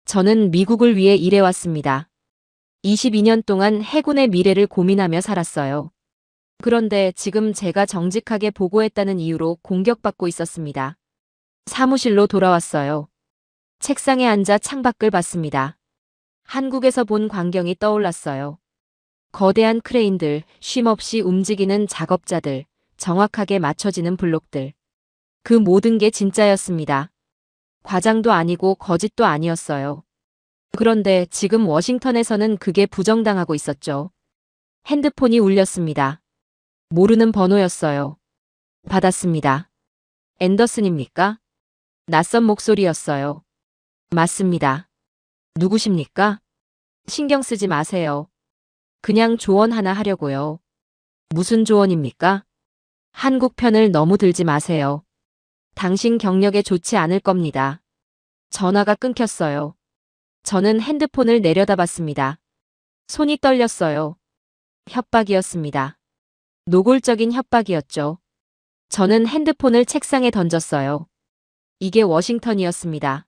저는 미국을 위해 일해왔습니다. 22년 동안 해군의 미래를 고민하며 살았어요. 그런데 지금 제가 정직하게 보고했다는 이유로 공격받고 있었습니다. 사무실로 돌아왔어요. 책상에 앉아 창밖을 봤습니다. 한국에서 본 광경이 떠올랐어요. 거대한 크레인들, 쉼없이 움직이는 작업자들, 정확하게 맞춰지는 블록들. 그 모든 게 진짜였습니다. 과장도 아니고 거짓도 아니었어요. 그런데 지금 워싱턴에서는 그게 부정당하고 있었죠. 핸드폰이 울렸습니다. 모르는 번호였어요. 받았습니다. 앤더슨입니까? 낯선 목소리였어요. 맞습니다. 누구십니까? 신경 쓰지 마세요. 그냥 조언 하나 하려고요. 무슨 조언입니까? 한국 편을 너무 들지 마세요. 당신 경력에 좋지 않을 겁니다. 전화가 끊겼어요. 저는 핸드폰을 내려다봤습니다. 손이 떨렸어요. 협박이었습니다. 노골적인 협박이었죠. 저는 핸드폰을 책상에 던졌어요. 이게 워싱턴이었습니다.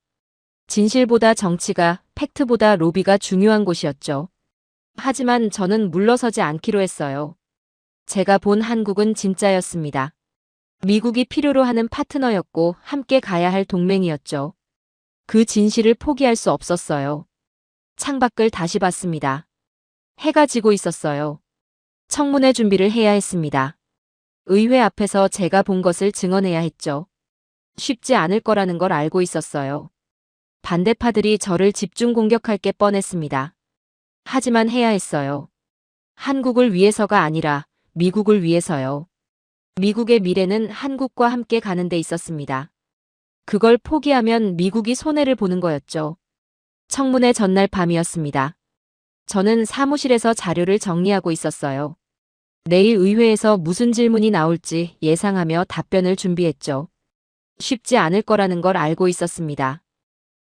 진실보다 정치가, 팩트보다 로비가 중요한 곳이었죠. 하지만 저는 물러서지 않기로 했어요. 제가 본 한국은 진짜였습니다. 미국이 필요로 하는 파트너였고 함께 가야 할 동맹이었죠. 그 진실을 포기할 수 없었어요. 창밖을 다시 봤습니다. 해가 지고 있었어요. 청문회 준비를 해야 했습니다. 의회 앞에서 제가 본 것을 증언해야 했죠. 쉽지 않을 거라는 걸 알고 있었어요. 반대파들이 저를 집중 공격할 게 뻔했습니다. 하지만 해야 했어요. 한국을 위해서가 아니라 미국을 위해서요. 미국의 미래는 한국과 함께 가는 데 있었습니다. 그걸 포기하면 미국이 손해를 보는 거였죠. 청문회 전날 밤이었습니다. 저는 사무실에서 자료를 정리하고 있었어요. 내일 의회에서 무슨 질문이 나올지 예상하며 답변을 준비했죠. 쉽지 않을 거라는 걸 알고 있었습니다.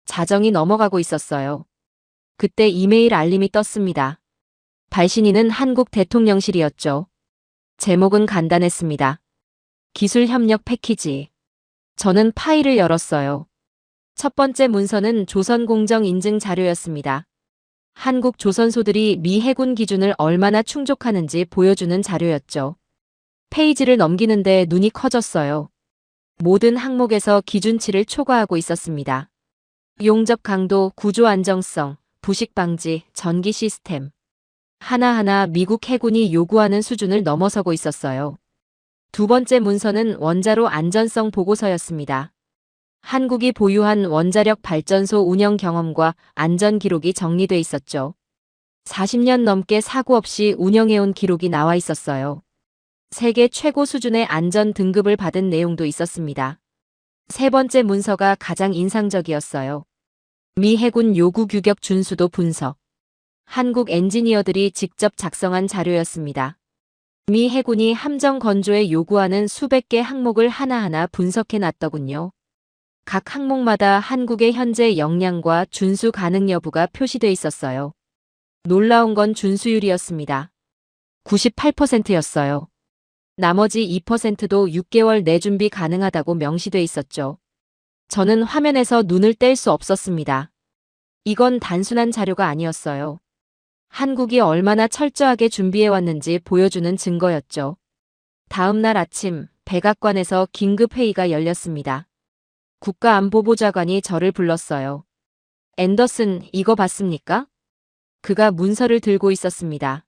자정이 넘어가고 있었어요. 그때 이메일 알림이 떴습니다. 발신인은 한국 대통령실이었죠. 제목은 간단했습니다. 기술협력 패키지. 저는 파일을 열었어요. 첫 번째 문서는 조선공정 인증 자료였습니다. 한국 조선소들이 미 해군 기준을 얼마나 충족하는지 보여주는 자료였죠. 페이지를 넘기는데 눈이 커졌어요. 모든 항목에서 기준치를 초과하고 있었습니다. 용접 강도, 구조 안정성, 부식 방지, 전기 시스템. 하나하나 미국 해군이 요구하는 수준을 넘어서고 있었어요. 두 번째 문서는 원자로 안전성 보고서였습니다. 한국이 보유한 원자력 발전소 운영 경험과 안전 기록이 정리돼 있었죠. 40년 넘게 사고 없이 운영해온 기록이 나와 있었어요. 세계 최고 수준의 안전 등급을 받은 내용도 있었습니다. 세 번째 문서가 가장 인상적이었어요. 미 해군 요구 규격 준수도 분석. 한국 엔지니어들이 직접 작성한 자료였습니다. 미 해군이 함정 건조에 요구하는 수백 개 항목을 하나하나 분석해 놨더군요. 각 항목마다 한국의 현재 역량과 준수 가능 여부가 표시돼 있었어요. 놀라운 건 준수율이었습니다. 98%였어요. 나머지 2%도 6개월 내 준비 가능하다고 명시돼 있었죠. 저는 화면에서 눈을 뗄 수 없었습니다. 이건 단순한 자료가 아니었어요. 한국이 얼마나 철저하게 준비해왔는지 보여주는 증거였죠. 다음 날 아침 백악관에서 긴급회의가 열렸습니다. 국가안보보좌관이 저를 불렀어요. 앤더슨, 이거 봤습니까? 그가 문서를 들고 있었습니다.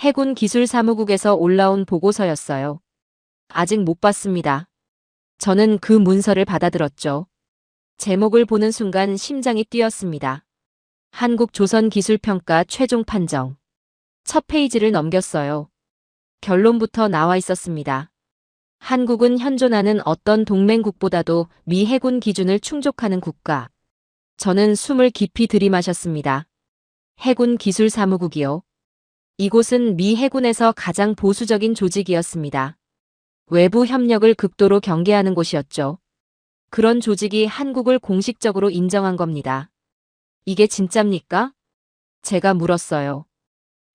해군 기술사무국에서 올라온 보고서였어요. 아직 못 봤습니다. 저는 그 문서를 받아들었죠. 제목을 보는 순간 심장이 뛰었습니다. 한국 조선기술평가 최종 판정. 첫 페이지를 넘겼어요. 결론부터 나와 있었습니다. 한국은 현존하는 어떤 동맹국보다도 미 해군 기준을 충족하는 국가. 저는 숨을 깊이 들이마셨습니다. 해군 기술사무국이요. 이곳은 미 해군에서 가장 보수적인 조직이었습니다. 외부 협력을 극도로 경계하는 곳이었죠. 그런 조직이 한국을 공식적으로 인정한 겁니다. 이게 진짜입니까? 제가 물었어요.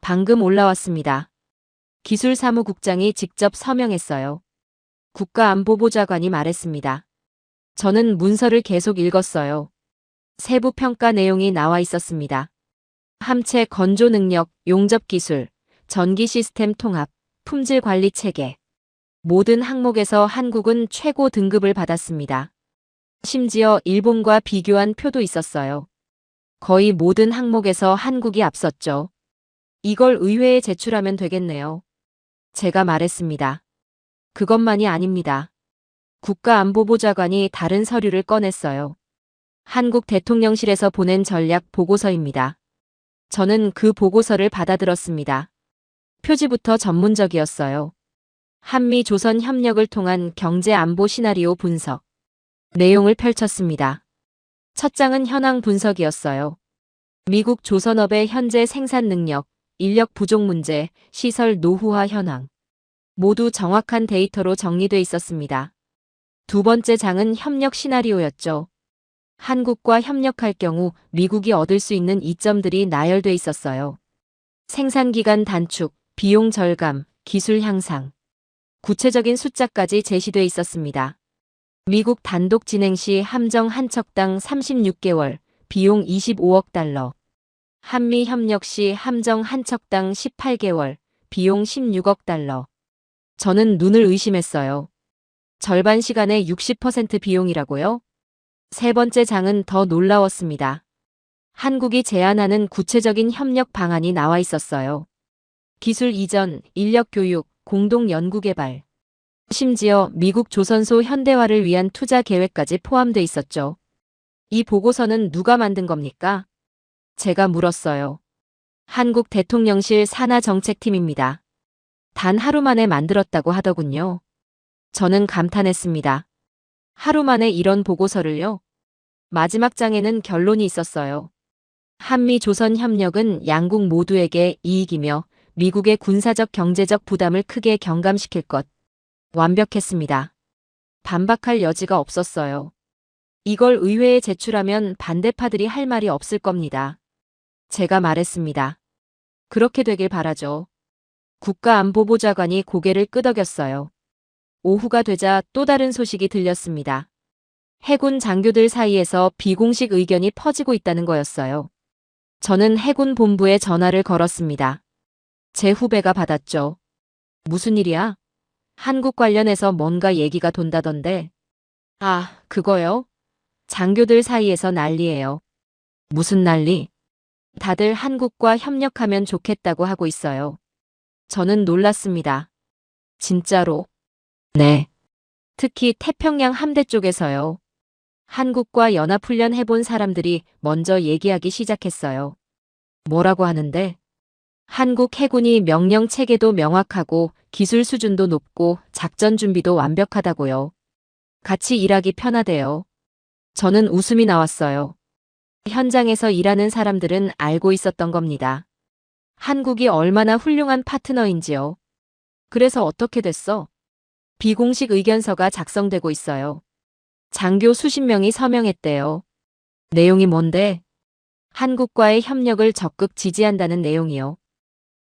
방금 올라왔습니다. 기술사무국장이 직접 서명했어요. 국가안보보좌관이 말했습니다. 저는 문서를 계속 읽었어요. 세부 평가 내용이 나와 있었습니다. 함체 건조 능력, 용접 기술, 전기 시스템 통합, 품질 관리 체계. 모든 항목에서 한국은 최고 등급을 받았습니다. 심지어 일본과 비교한 표도 있었어요. 거의 모든 항목에서 한국이 앞섰죠. 이걸 의회에 제출하면 되겠네요. 제가 말했습니다. 그것만이 아닙니다. 국가안보보좌관이 다른 서류를 꺼냈어요. 한국 대통령실에서 보낸 전략 보고서입니다. 저는 그 보고서를 받아들었습니다. 표지부터 전문적이었어요. 한미 조선 협력을 통한 경제 안보 시나리오 분석. 내용을 펼쳤습니다. 첫 장은 현황 분석이었어요. 미국 조선업의 현재 생산 능력, 인력 부족 문제, 시설 노후화 현황. 모두 정확한 데이터로 정리돼 있었습니다. 두 번째 장은 협력 시나리오였죠. 한국과 협력할 경우 미국이 얻을 수 있는 이점들이 나열돼 있었어요. 생산기간 단축, 비용 절감, 기술 향상. 구체적인 숫자까지 제시돼 있었습니다. 미국 단독 진행 시 함정 한 척당 36개월, 비용 25억 달러. 한미 협력 시 함정 한 척당 18개월, 비용 16억 달러. 저는 눈을 의심했어요. 절반 시간에 60% 비용이라고요? 세 번째 장은 더 놀라웠습니다. 한국이 제안하는 구체적인 협력 방안이 나와 있었어요. 기술 이전, 인력 교육, 공동 연구개발. 심지어 미국 조선소 현대화를 위한 투자 계획까지 포함돼 있었죠. 이 보고서는 누가 만든 겁니까? 제가 물었어요. 한국 대통령실 산하정책팀입니다. 단 하루 만에 만들었다고 하더군요. 저는 감탄했습니다. 하루 만에 이런 보고서를요? 마지막 장에는 결론이 있었어요. 한미 조선 협력은 양국 모두에게 이익이며 미국의 군사적 경제적 부담을 크게 경감시킬 것. 완벽했습니다. 반박할 여지가 없었어요. 이걸 의회에 제출하면 반대파들이 할 말이 없을 겁니다. 제가 말했습니다. 그렇게 되길 바라죠. 국가안보보좌관이 고개를 끄덕였어요. 오후가 되자 또 다른 소식이 들렸습니다. 해군 장교들 사이에서 비공식 의견이 퍼지고 있다는 거였어요. 저는 해군 본부에 전화를 걸었습니다. 제 후배가 받았죠. 무슨 일이야? 한국 관련해서 뭔가 얘기가 돈다던데. 아, 그거요? 장교들 사이에서 난리예요. 무슨 난리? 다들 한국과 협력하면 좋겠다고 하고 있어요. 저는 놀랐습니다. 진짜로? 네. 특히 태평양 함대 쪽에서요. 한국과 연합훈련 해본 사람들이 먼저 얘기하기 시작했어요. 뭐라고 하는데? 한국 해군이 명령 체계도 명확하고 기술 수준도 높고 작전 준비도 완벽하다고요. 같이 일하기 편하대요. 저는 웃음이 나왔어요. 현장에서 일하는 사람들은 알고 있었던 겁니다. 한국이 얼마나 훌륭한 파트너인지요. 그래서 어떻게 됐어? 비공식 의견서가 작성되고 있어요. 장교 수십 명이 서명했대요. 내용이 뭔데? 한국과의 협력을 적극 지지한다는 내용이요.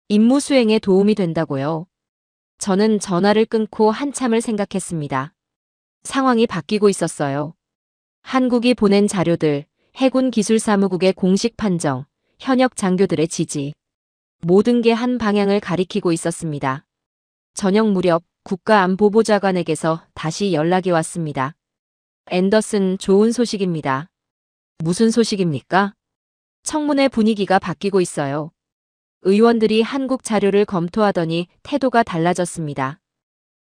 임무 수행에 도움이 된다고요. 저는 전화를 끊고 한참을 생각했습니다. 상황이 바뀌고 있었어요. 한국이 보낸 자료들, 해군 기술사무국의 공식 판정, 현역 장교들의 지지. 모든 게 한 방향을 가리키고 있었습니다. 저녁 무렵 국가안보보좌관에게서 다시 연락이 왔습니다. 앤더슨, 좋은 소식입니다. 무슨 소식입니까? 청문회 분위기가 바뀌고 있어요. 의원들이 한국 자료를 검토하더니 태도가 달라졌습니다.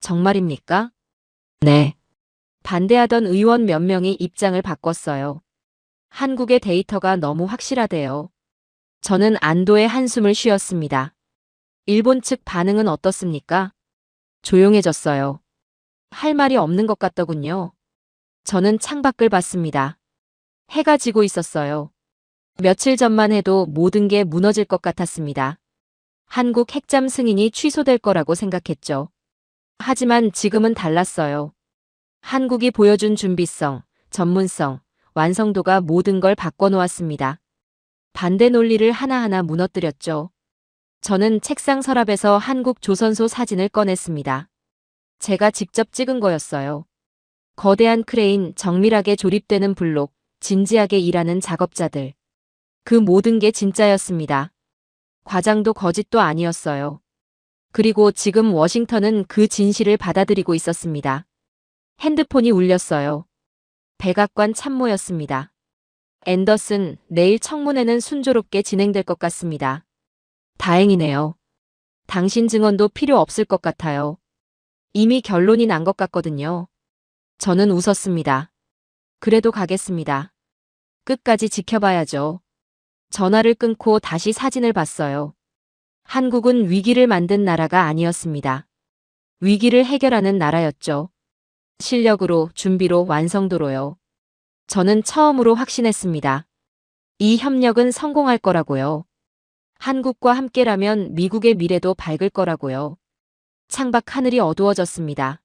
정말입니까? 네. 반대하던 의원 몇 명이 입장을 바꿨어요. 한국의 데이터가 너무 확실하대요. 저는 안도의 한숨을 쉬었습니다. 일본 측 반응은 어떻습니까? 조용해졌어요. 할 말이 없는 것 같더군요. 저는 창밖을 봤습니다. 해가 지고 있었어요. 며칠 전만 해도 모든 게 무너질 것 같았습니다. 한국 핵잠 승인이 취소될 거라고 생각했죠. 하지만 지금은 달랐어요. 한국이 보여준 준비성, 전문성, 완성도가 모든 걸 바꿔놓았습니다. 반대 논리를 하나하나 무너뜨렸죠. 저는 책상 서랍에서 한국 조선소 사진을 꺼냈습니다. 제가 직접 찍은 거였어요. 거대한 크레인, 정밀하게 조립되는 블록, 진지하게 일하는 작업자들. 그 모든 게 진짜였습니다. 과장도 거짓도 아니었어요. 그리고 지금 워싱턴은 그 진실을 받아들이고 있었습니다. 핸드폰이 울렸어요. 백악관 참모였습니다. 앤더슨, 내일 청문회는 순조롭게 진행될 것 같습니다. 다행이네요. 당신 증언도 필요 없을 것 같아요. 이미 결론이 난 것 같거든요. 저는 웃었습니다. 그래도 가겠습니다. 끝까지 지켜봐야죠. 전화를 끊고 다시 사진을 봤어요. 한국은 위기를 만든 나라가 아니었습니다. 위기를 해결하는 나라였죠. 실력으로, 준비로, 완성도로요. 저는 처음으로 확신했습니다. 이 협력은 성공할 거라고요. 한국과 함께라면 미국의 미래도 밝을 거라고요. 창밖 하늘이 어두워졌습니다.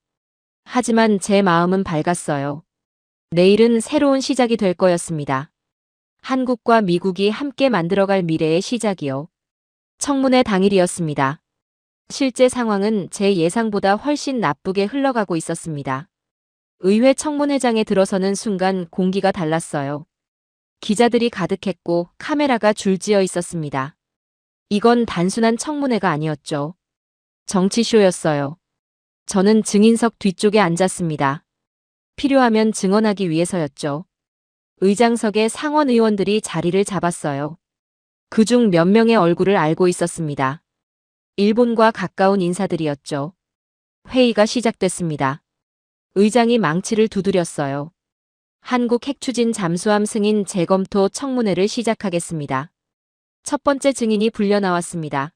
하지만 제 마음은 밝았어요. 내일은 새로운 시작이 될 거였습니다. 한국과 미국이 함께 만들어갈 미래의 시작이요. 청문회 당일이었습니다. 실제 상황은 제 예상보다 훨씬 나쁘게 흘러가고 있었습니다. 의회 청문회장에 들어서는 순간 공기가 달랐어요. 기자들이 가득했고 카메라가 줄지어 있었습니다. 이건 단순한 청문회가 아니었죠. 정치쇼였어요. 저는 증인석 뒤쪽에 앉았습니다. 필요하면 증언하기 위해서였죠. 의장석에 상원 의원들이 자리를 잡았어요. 그중 몇 명의 얼굴을 알고 있었습니다. 일본과 가까운 인사들이었죠. 회의가 시작됐습니다. 의장이 망치를 두드렸어요. 한국 핵추진 잠수함 승인 재검토 청문회를 시작하겠습니다. 첫 번째 증인이 불려 나왔습니다.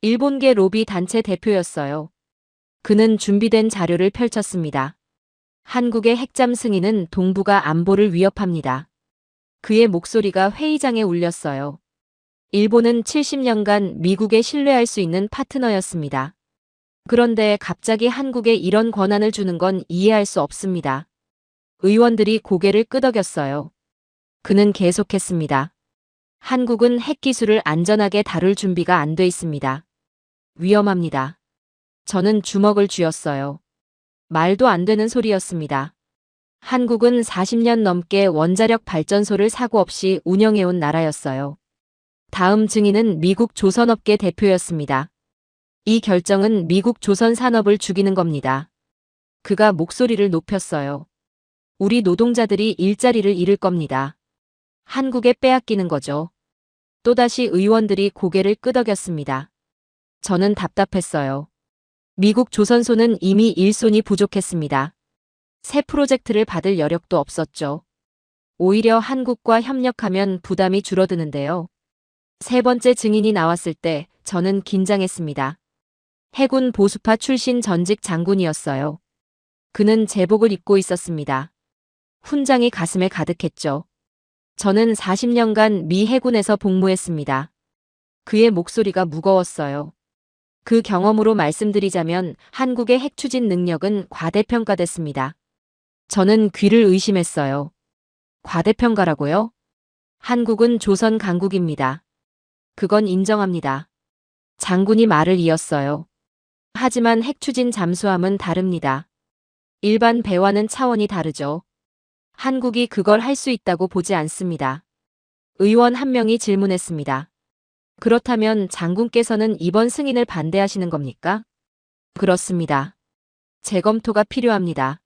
일본계 로비 단체 대표였어요. 그는 준비된 자료를 펼쳤습니다. 한국의 핵잠 승인은 동북아 안보를 위협합니다. 그의 목소리가 회의장에 울렸어요. 일본은 70년간 미국에 신뢰할 수 있는 파트너였습니다. 그런데 갑자기 한국에 이런 권한을 주는 건 이해할 수 없습니다. 의원들이 고개를 끄덕였어요. 그는 계속했습니다. 한국은 핵기술을 안전하게 다룰 준비가 안 돼 있습니다. 위험합니다. 저는 주먹을 쥐었어요. 말도 안 되는 소리였습니다. 한국은 40년 넘게 원자력 발전소를 사고 없이 운영해온 나라였어요. 다음 증인은 미국 조선업계 대표였습니다. 이 결정은 미국 조선 산업을 죽이는 겁니다. 그가 목소리를 높였어요. 우리 노동자들이 일자리를 잃을 겁니다. 한국에 빼앗기는 거죠. 또다시 의원들이 고개를 끄덕였습니다. 저는 답답했어요. 미국 조선소는 이미 일손이 부족했습니다. 새 프로젝트를 받을 여력도 없었죠. 오히려 한국과 협력하면 부담이 줄어드는데요. 세 번째 증인이 나왔을 때 저는 긴장했습니다. 해군 보수파 출신 전직 장군이었어요. 그는 제복을 입고 있었습니다. 훈장이 가슴에 가득했죠. 저는 40년간 미 해군에서 복무했습니다. 그의 목소리가 무거웠어요. 그 경험으로 말씀드리자면 한국의 핵추진 능력은 과대평가됐습니다. 저는 귀를 의심했어요. 과대평가라고요? 한국은 조선 강국입니다. 그건 인정합니다. 장군이 말을 이었어요. 하지만 핵추진 잠수함은 다릅니다. 일반 배와는 차원이 다르죠. 한국이 그걸 할 수 있다고 보지 않습니다. 의원 한 명이 질문했습니다. 그렇다면 장군께서는 이번 승인을 반대하시는 겁니까? 그렇습니다. 재검토가 필요합니다.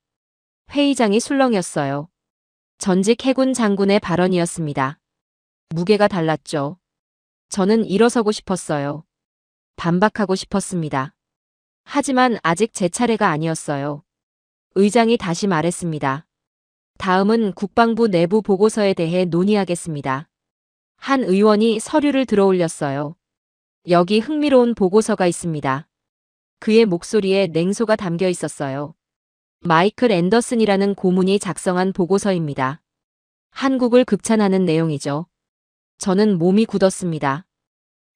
회의장이 술렁였어요. 전직 해군 장군의 발언이었습니다. 무게가 달랐죠. 저는 일어서고 싶었어요. 반박하고 싶었습니다. 하지만 아직 제 차례가 아니었어요. 의장이 다시 말했습니다. 다음은 국방부 내부 보고서에 대해 논의하겠습니다. 한 의원이 서류를 들어올렸어요. 여기 흥미로운 보고서가 있습니다. 그의 목소리에 냉소가 담겨 있었어요. 마이클 앤더슨이라는 고문이 작성한 보고서입니다. 한국을 극찬하는 내용이죠. 저는 몸이 굳었습니다.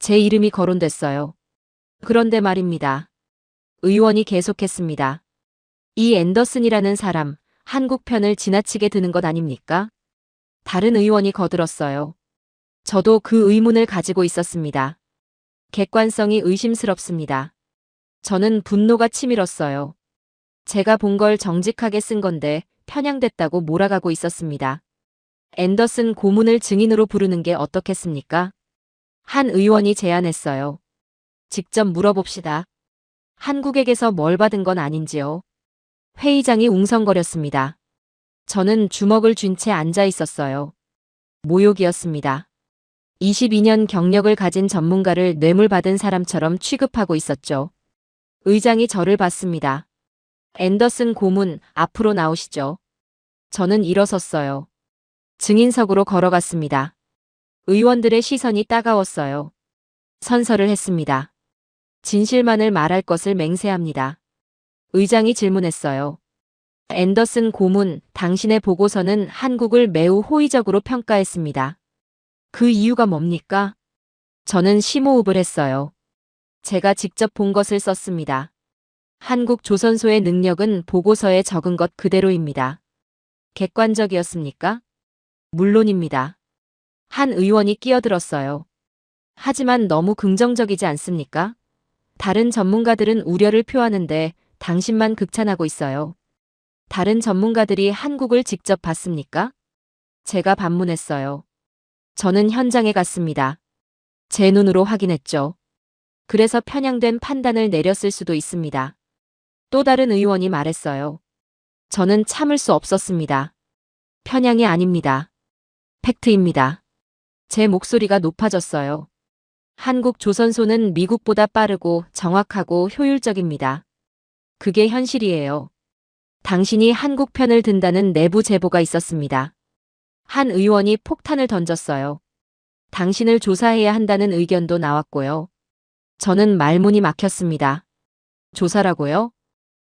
제 이름이 거론됐어요. 그런데 말입니다. 의원이 계속했습니다. 이 앤더슨이라는 사람, 한국 편을 지나치게 드는 것 아닙니까? 다른 의원이 거들었어요. 저도 그 의문을 가지고 있었습니다. 객관성이 의심스럽습니다. 저는 분노가 치밀었어요. 제가 본 걸 정직하게 쓴 건데 편향됐다고 몰아가고 있었습니다. 앤더슨 고문을 증인으로 부르는 게 어떻겠습니까? 한 의원이 제안했어요. 직접 물어봅시다. 한국에게서 뭘 받은 건 아닌지요? 회의장이 웅성거렸습니다. 저는 주먹을 쥔 채 앉아 있었어요. 모욕이었습니다. 22년 경력을 가진 전문가를 뇌물받은 사람처럼 취급하고 있었죠. 의장이 저를 봤습니다. 앤더슨 고문, 앞으로 나오시죠. 저는 일어섰어요. 증인석으로 걸어갔습니다. 의원들의 시선이 따가웠어요. 선서를 했습니다. 진실만을 말할 것을 맹세합니다. 의장이 질문했어요. 앤더슨 고문, 당신의 보고서는 한국을 매우 호의적으로 평가했습니다. 그 이유가 뭡니까? 저는 심호흡을 했어요. 제가 직접 본 것을 썼습니다. 한국 조선소의 능력은 보고서에 적은 것 그대로입니다. 객관적이었습니까? 물론입니다. 한 의원이 끼어들었어요. 하지만 너무 긍정적이지 않습니까? 다른 전문가들은 우려를 표하는데 당신만 극찬하고 있어요. 다른 전문가들이 한국을 직접 봤습니까? 제가 반문했어요. 저는 현장에 갔습니다. 제 눈으로 확인했죠. 그래서 편향된 판단을 내렸을 수도 있습니다. 또 다른 의원이 말했어요. 저는 참을 수 없었습니다. 편향이 아닙니다. 팩트입니다. 제 목소리가 높아졌어요. 한국 조선소는 미국보다 빠르고 정확하고 효율적입니다. 그게 현실이에요. 당신이 한국 편을 든다는 내부 제보가 있었습니다. 한 의원이 폭탄을 던졌어요. 당신을 조사해야 한다는 의견도 나왔고요. 저는 말문이 막혔습니다. 조사라고요?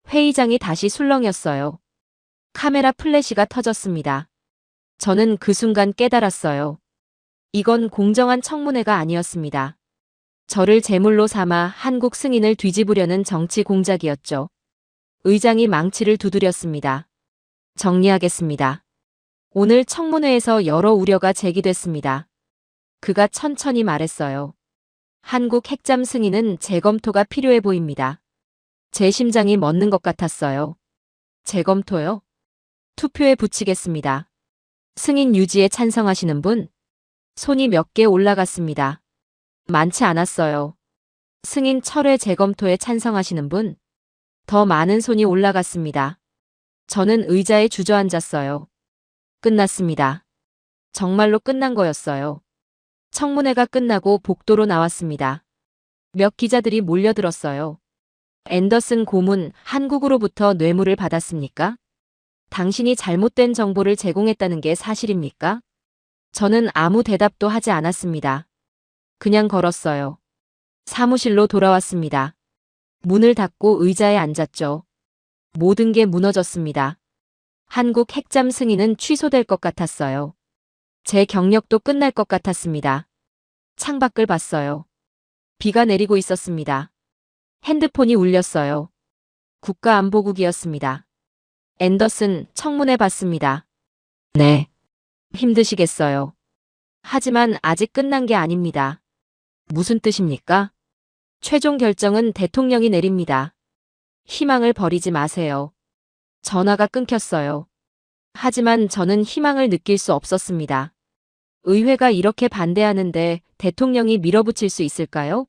회의장이 다시 술렁였어요. 카메라 플래시가 터졌습니다. 저는 그 순간 깨달았어요. 이건 공정한 청문회가 아니었습니다. 저를 제물로 삼아 한국 승인을 뒤집으려는 정치 공작이었죠. 의장이 망치를 두드렸습니다. 정리하겠습니다. 오늘 청문회에서 여러 우려가 제기됐습니다. 그가 천천히 말했어요. 한국 핵잠 승인은 재검토가 필요해 보입니다. 제 심장이 멎는 것 같았어요. 재검토요? 투표에 붙이겠습니다. 승인 유지에 찬성하시는 분? 손이 몇 개 올라갔습니다. 많지 않았어요. 승인 철회 재검토에 찬성하시는 분? 더 많은 손이 올라갔습니다. 저는 의자에 주저앉았어요. 끝났습니다. 정말로 끝난 거였어요. 청문회가 끝나고 복도로 나왔습니다. 몇 기자들이 몰려들었어요. 앤더슨 고문, 한국으로부터 뇌물을 받았습니까? 당신이 잘못된 정보를 제공했다는 게 사실입니까? 저는 아무 대답도 하지 않았습니다. 그냥 걸었어요. 사무실로 돌아왔습니다. 문을 닫고 의자에 앉았죠. 모든 게 무너졌습니다. 한국 핵잠 승인은 취소될 것 같았어요. 제 경력도 끝날 것 같았습니다. 창밖을 봤어요. 비가 내리고 있었습니다. 핸드폰이 울렸어요. 국가안보국이었습니다. 앤더슨, 청문회 받습니다. 네. 힘드시겠어요. 하지만 아직 끝난 게 아닙니다. 무슨 뜻입니까? 최종 결정은 대통령이 내립니다. 희망을 버리지 마세요. 전화가 끊겼어요. 하지만 저는 희망을 느낄 수 없었습니다. 의회가 이렇게 반대하는데 대통령이 밀어붙일 수 있을까요?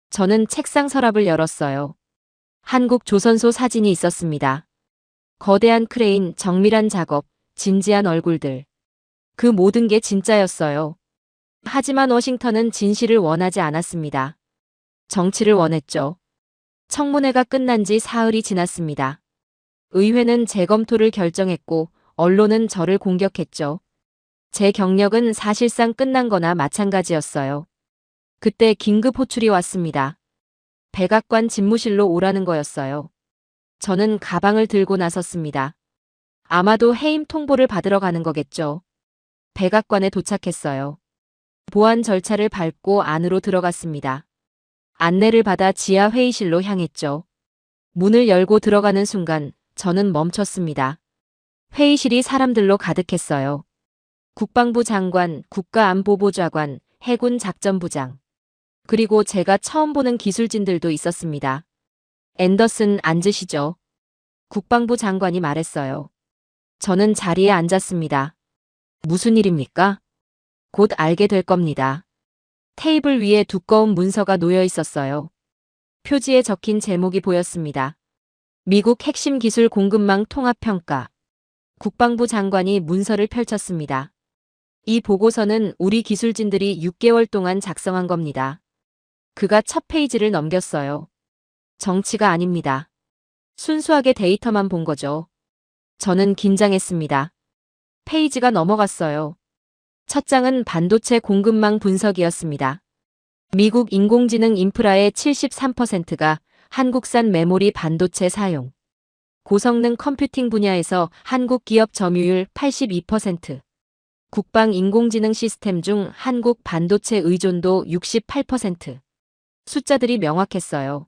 저는 책상 서랍을 열었어요. 한국 조선소 사진이 있었습니다. 거대한 크레인, 정밀한 작업, 진지한 얼굴들. 그 모든 게 진짜였어요. 하지만 워싱턴은 진실을 원하지 않았습니다. 정치를 원했죠. 청문회가 끝난 지 사흘이 지났습니다. 의회는 재검토를 결정했고 언론은 저를 공격했죠. 제 경력은 사실상 끝난 거나 마찬가지였어요. 그때 긴급 호출이 왔습니다. 백악관 집무실로 오라는 거였어요. 저는 가방을 들고 나섰습니다. 아마도 해임 통보를 받으러 가는 거겠죠. 백악관에 도착했어요. 보안 절차를 밟고 안으로 들어갔습니다. 안내를 받아 지하 회의실로 향했죠. 문을 열고 들어가는 순간 저는 멈췄습니다. 회의실이 사람들로 가득했어요. 국방부 장관, 국가안보보좌관, 해군 작전부장. 그리고 제가 처음 보는 기술진들도 있었습니다. 앤더슨 앉으시죠. 국방부 장관이 말했어요. 저는 자리에 앉았습니다. 무슨 일입니까? 곧 알게 될 겁니다. 테이블 위에 두꺼운 문서가 놓여 있었어요. 표지에 적힌 제목이 보였습니다. 미국 핵심 기술 공급망 통합평가. 국방부 장관이 문서를 펼쳤습니다. 이 보고서는 우리 기술진들이 6개월 동안 작성한 겁니다. 그가 첫 페이지를 넘겼어요. 정치가 아닙니다. 순수하게 데이터만 본 거죠. 저는 긴장했습니다. 페이지가 넘어갔어요. 첫 장은 반도체 공급망 분석이었습니다. 미국 인공지능 인프라의 73%가 한국산 메모리 반도체 사용. 고성능 컴퓨팅 분야에서 한국 기업 점유율 82%. 국방 인공지능 시스템 중 한국 반도체 의존도 68%. 숫자들이 명확했어요.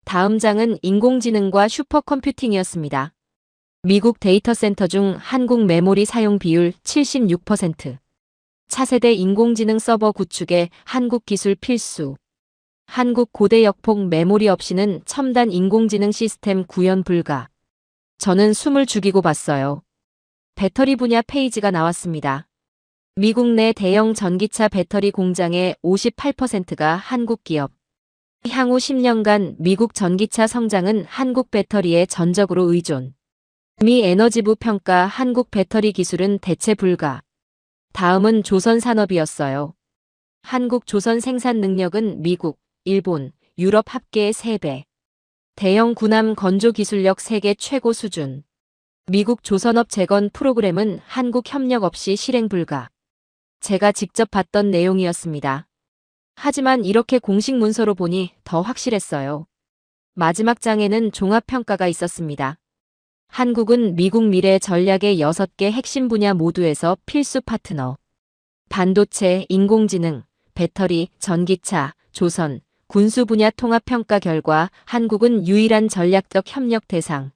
다음 장은 인공지능과 슈퍼컴퓨팅이었습니다. 미국 데이터 센터 중 한국 메모리 사용 비율 76%. 차세대 인공지능 서버 구축에 한국 기술 필수. 한국 고대 역폭 메모리 없이는 첨단 인공지능 시스템 구현 불가. 저는 숨을 죽이고 봤어요. 배터리 분야 페이지가 나왔습니다. 미국 내 대형 전기차 배터리 공장의 58%가 한국 기업. 향후 10년간 미국 전기차 성장은 한국 배터리에 전적으로 의존. 미 에너지부 평가 한국 배터리 기술은 대체 불가. 다음은 조선산업이었어요. 한국 조선 생산 능력은 미국, 일본, 유럽 합계의 3배. 대형 군함 건조 기술력 세계 최고 수준. 미국 조선업 재건 프로그램은 한국 협력 없이 실행 불가. 제가 직접 봤던 내용이었습니다. 하지만 이렇게 공식 문서로 보니 더 확실했어요. 마지막 장에는 종합평가가 있었습니다. 한국은 미국 미래 전략의 6개 핵심 분야 모두에서 필수 파트너. 반도체, 인공지능, 배터리, 전기차, 조선, 군수 분야 통합평가 결과 한국은 유일한 전략적 협력 대상.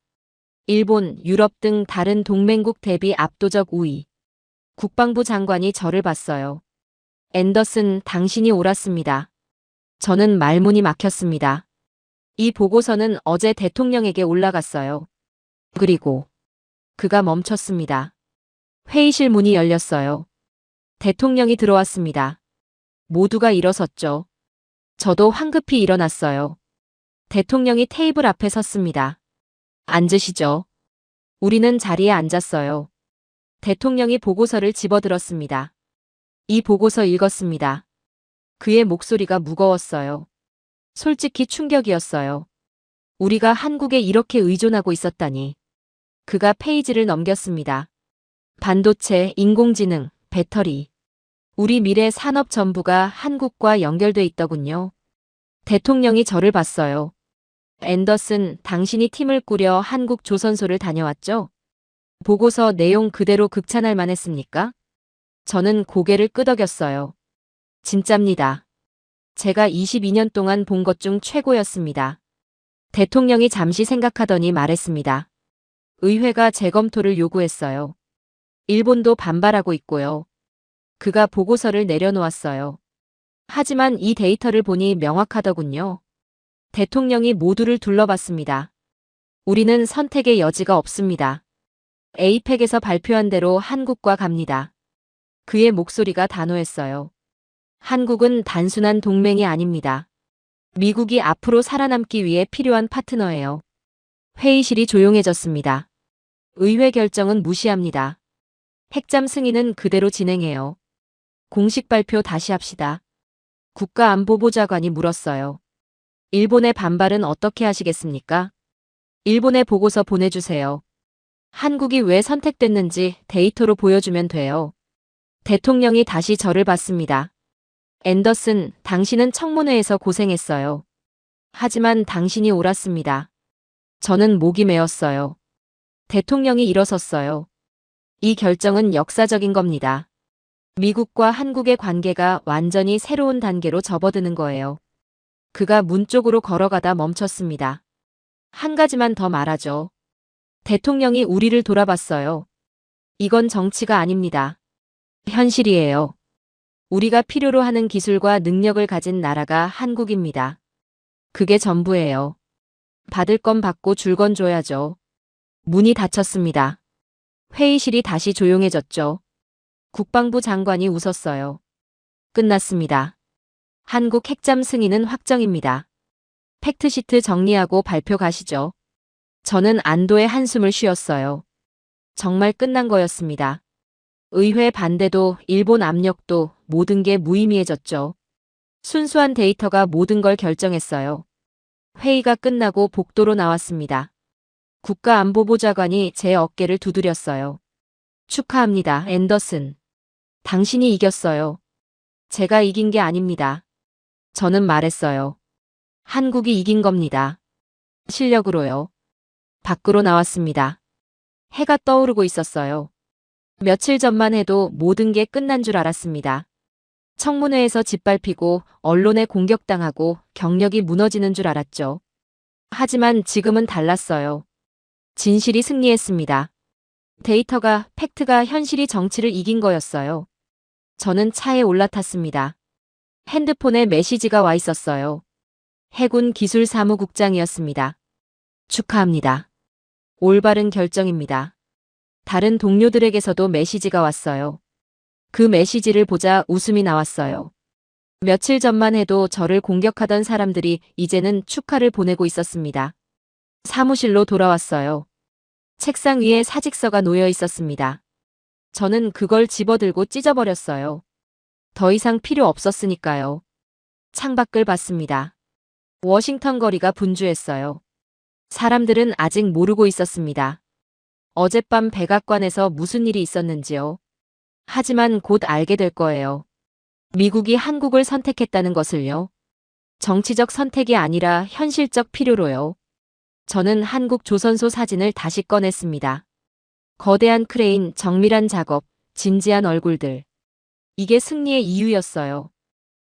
일본, 유럽 등 다른 동맹국 대비 압도적 우위. 국방부 장관이 저를 봤어요. 앤더슨, 당신이 옳았습니다. 저는 말문이 막혔습니다. 이 보고서는 어제 대통령에게 올라갔어요. 그리고 그가 멈췄습니다. 회의실 문이 열렸어요. 대통령이 들어왔습니다. 모두가 일어섰죠. 저도 황급히 일어났어요. 대통령이 테이블 앞에 섰습니다. 앉으시죠. 우리는 자리에 앉았어요. 대통령이 보고서를 집어들었습니다. 이 보고서 읽었습니다. 그의 목소리가 무거웠어요. 솔직히 충격이었어요. 우리가 한국에 이렇게 의존하고 있었다니. 그가 페이지를 넘겼습니다. 반도체, 인공지능, 배터리. 우리 미래 산업 전부가 한국과 연결돼 있더군요. 대통령이 저를 봤어요. 앤더슨, 당신이 팀을 꾸려 한국 조선소를 다녀왔죠? 보고서 내용 그대로 극찬할 만했습니까? 저는 고개를 끄덕였어요. 진짜입니다. 제가 22년 동안 본 것 중 최고였습니다. 대통령이 잠시 생각하더니 말했습니다. 의회가 재검토를 요구했어요. 일본도 반발하고 있고요. 그가 보고서를 내려놓았어요. 하지만 이 데이터를 보니 명확하더군요. 대통령이 모두를 둘러봤습니다. 우리는 선택의 여지가 없습니다. 에이펙에서 발표한 대로 한국과 갑니다. 그의 목소리가 단호했어요. 한국은 단순한 동맹이 아닙니다. 미국이 앞으로 살아남기 위해 필요한 파트너예요. 회의실이 조용해졌습니다. 의회 결정은 무시합니다. 핵잠 승인은 그대로 진행해요. 공식 발표 다시 합시다. 국가안보보좌관이 물었어요. 일본의 반발은 어떻게 하시겠습니까? 일본의 보고서 보내주세요. 한국이 왜 선택됐는지 데이터로 보여주면 돼요. 대통령이 다시 저를 봤습니다. 앤더슨, 당신은 청문회에서 고생했어요. 하지만 당신이 옳았습니다. 저는 목이 메었어요. 대통령이 일어섰어요. 이 결정은 역사적인 겁니다. 미국과 한국의 관계가 완전히 새로운 단계로 접어드는 거예요. 그가 문 쪽으로 걸어가다 멈췄습니다. 한 가지만 더 말하죠. 대통령이 우리를 돌아봤어요. 이건 정치가 아닙니다. 현실이에요. 우리가 필요로 하는 기술과 능력을 가진 나라가 한국입니다. 그게 전부예요. 받을 건 받고 줄 건 줘야죠. 문이 닫혔습니다. 회의실이 다시 조용해졌죠. 국방부 장관이 웃었어요. 끝났습니다. 한국 핵잠 승인은 확정입니다. 팩트시트 정리하고 발표 가시죠. 저는 안도의 한숨을 쉬었어요. 정말 끝난 거였습니다. 의회 반대도 일본 압력도 모든 게 무의미해졌죠. 순수한 데이터가 모든 걸 결정했어요. 회의가 끝나고 복도로 나왔습니다. 국가안보보좌관이 제 어깨를 두드렸어요. 축하합니다, 앤더슨. 당신이 이겼어요. 제가 이긴 게 아닙니다. 저는 말했어요. 한국이 이긴 겁니다. 실력으로요. 밖으로 나왔습니다. 해가 떠오르고 있었어요. 며칠 전만 해도 모든 게 끝난 줄 알았습니다. 청문회에서 짓밟히고 언론에 공격당하고 경력이 무너지는 줄 알았죠. 하지만 지금은 달랐어요. 진실이 승리했습니다. 데이터가, 팩트가 현실이 정치를 이긴 거였어요. 저는 차에 올라탔습니다. 핸드폰에 메시지가 와 있었어요. 해군 기술사무국장이었습니다. 축하합니다. 올바른 결정입니다. 다른 동료들에게서도 메시지가 왔어요. 그 메시지를 보자 웃음이 나왔어요. 며칠 전만 해도 저를 공격하던 사람들이 이제는 축하를 보내고 있었습니다. 사무실로 돌아왔어요. 책상 위에 사직서가 놓여 있었습니다. 저는 그걸 집어들고 찢어버렸어요. 더 이상 필요 없었으니까요. 창밖을 봤습니다. 워싱턴 거리가 분주했어요. 사람들은 아직 모르고 있었습니다. 어젯밤 백악관에서 무슨 일이 있었는지요. 하지만 곧 알게 될 거예요. 미국이 한국을 선택했다는 것을요. 정치적 선택이 아니라 현실적 필요로요. 저는 한국 조선소 사진을 다시 꺼냈습니다. 거대한 크레인, 정밀한 작업, 진지한 얼굴들. 이게 승리의 이유였어요.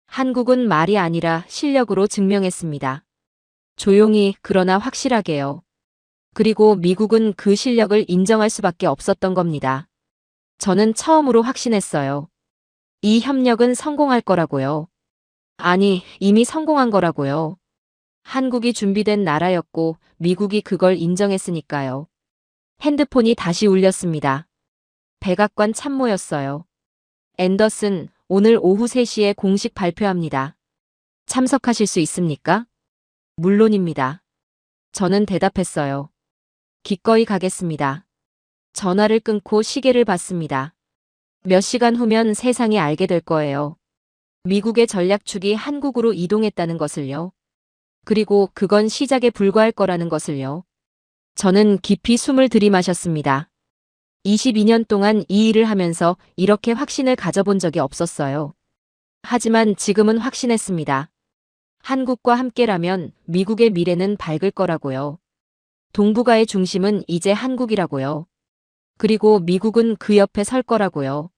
한국은 말이 아니라 실력으로 증명했습니다. 조용히 그러나 확실하게요. 그리고 미국은 그 실력을 인정할 수밖에 없었던 겁니다. 저는 처음으로 확신했어요. 이 협력은 성공할 거라고요. 아니, 이미 성공한 거라고요. 한국이 준비된 나라였고 미국이 그걸 인정했으니까요. 핸드폰이 다시 울렸습니다. 백악관 참모였어요. 앤더슨, 오늘 오후 3시에 공식 발표합니다. 참석하실 수 있습니까? 물론입니다. 저는 대답했어요. 기꺼이 가겠습니다. 전화를 끊고 시계를 봤습니다. 몇 시간 후면 세상이 알게 될 거예요. 미국의 전략축이 한국으로 이동했다는 것을요. 그리고 그건 시작에 불과할 거라는 것을요. 저는 깊이 숨을 들이마셨습니다. 22년 동안 이 일을 하면서 이렇게 확신을 가져본 적이 없었어요. 하지만 지금은 확신했습니다. 한국과 함께라면 미국의 미래는 밝을 거라고요. 동북아의 중심은 이제 한국이라고요. 그리고 미국은 그 옆에 설 거라고요.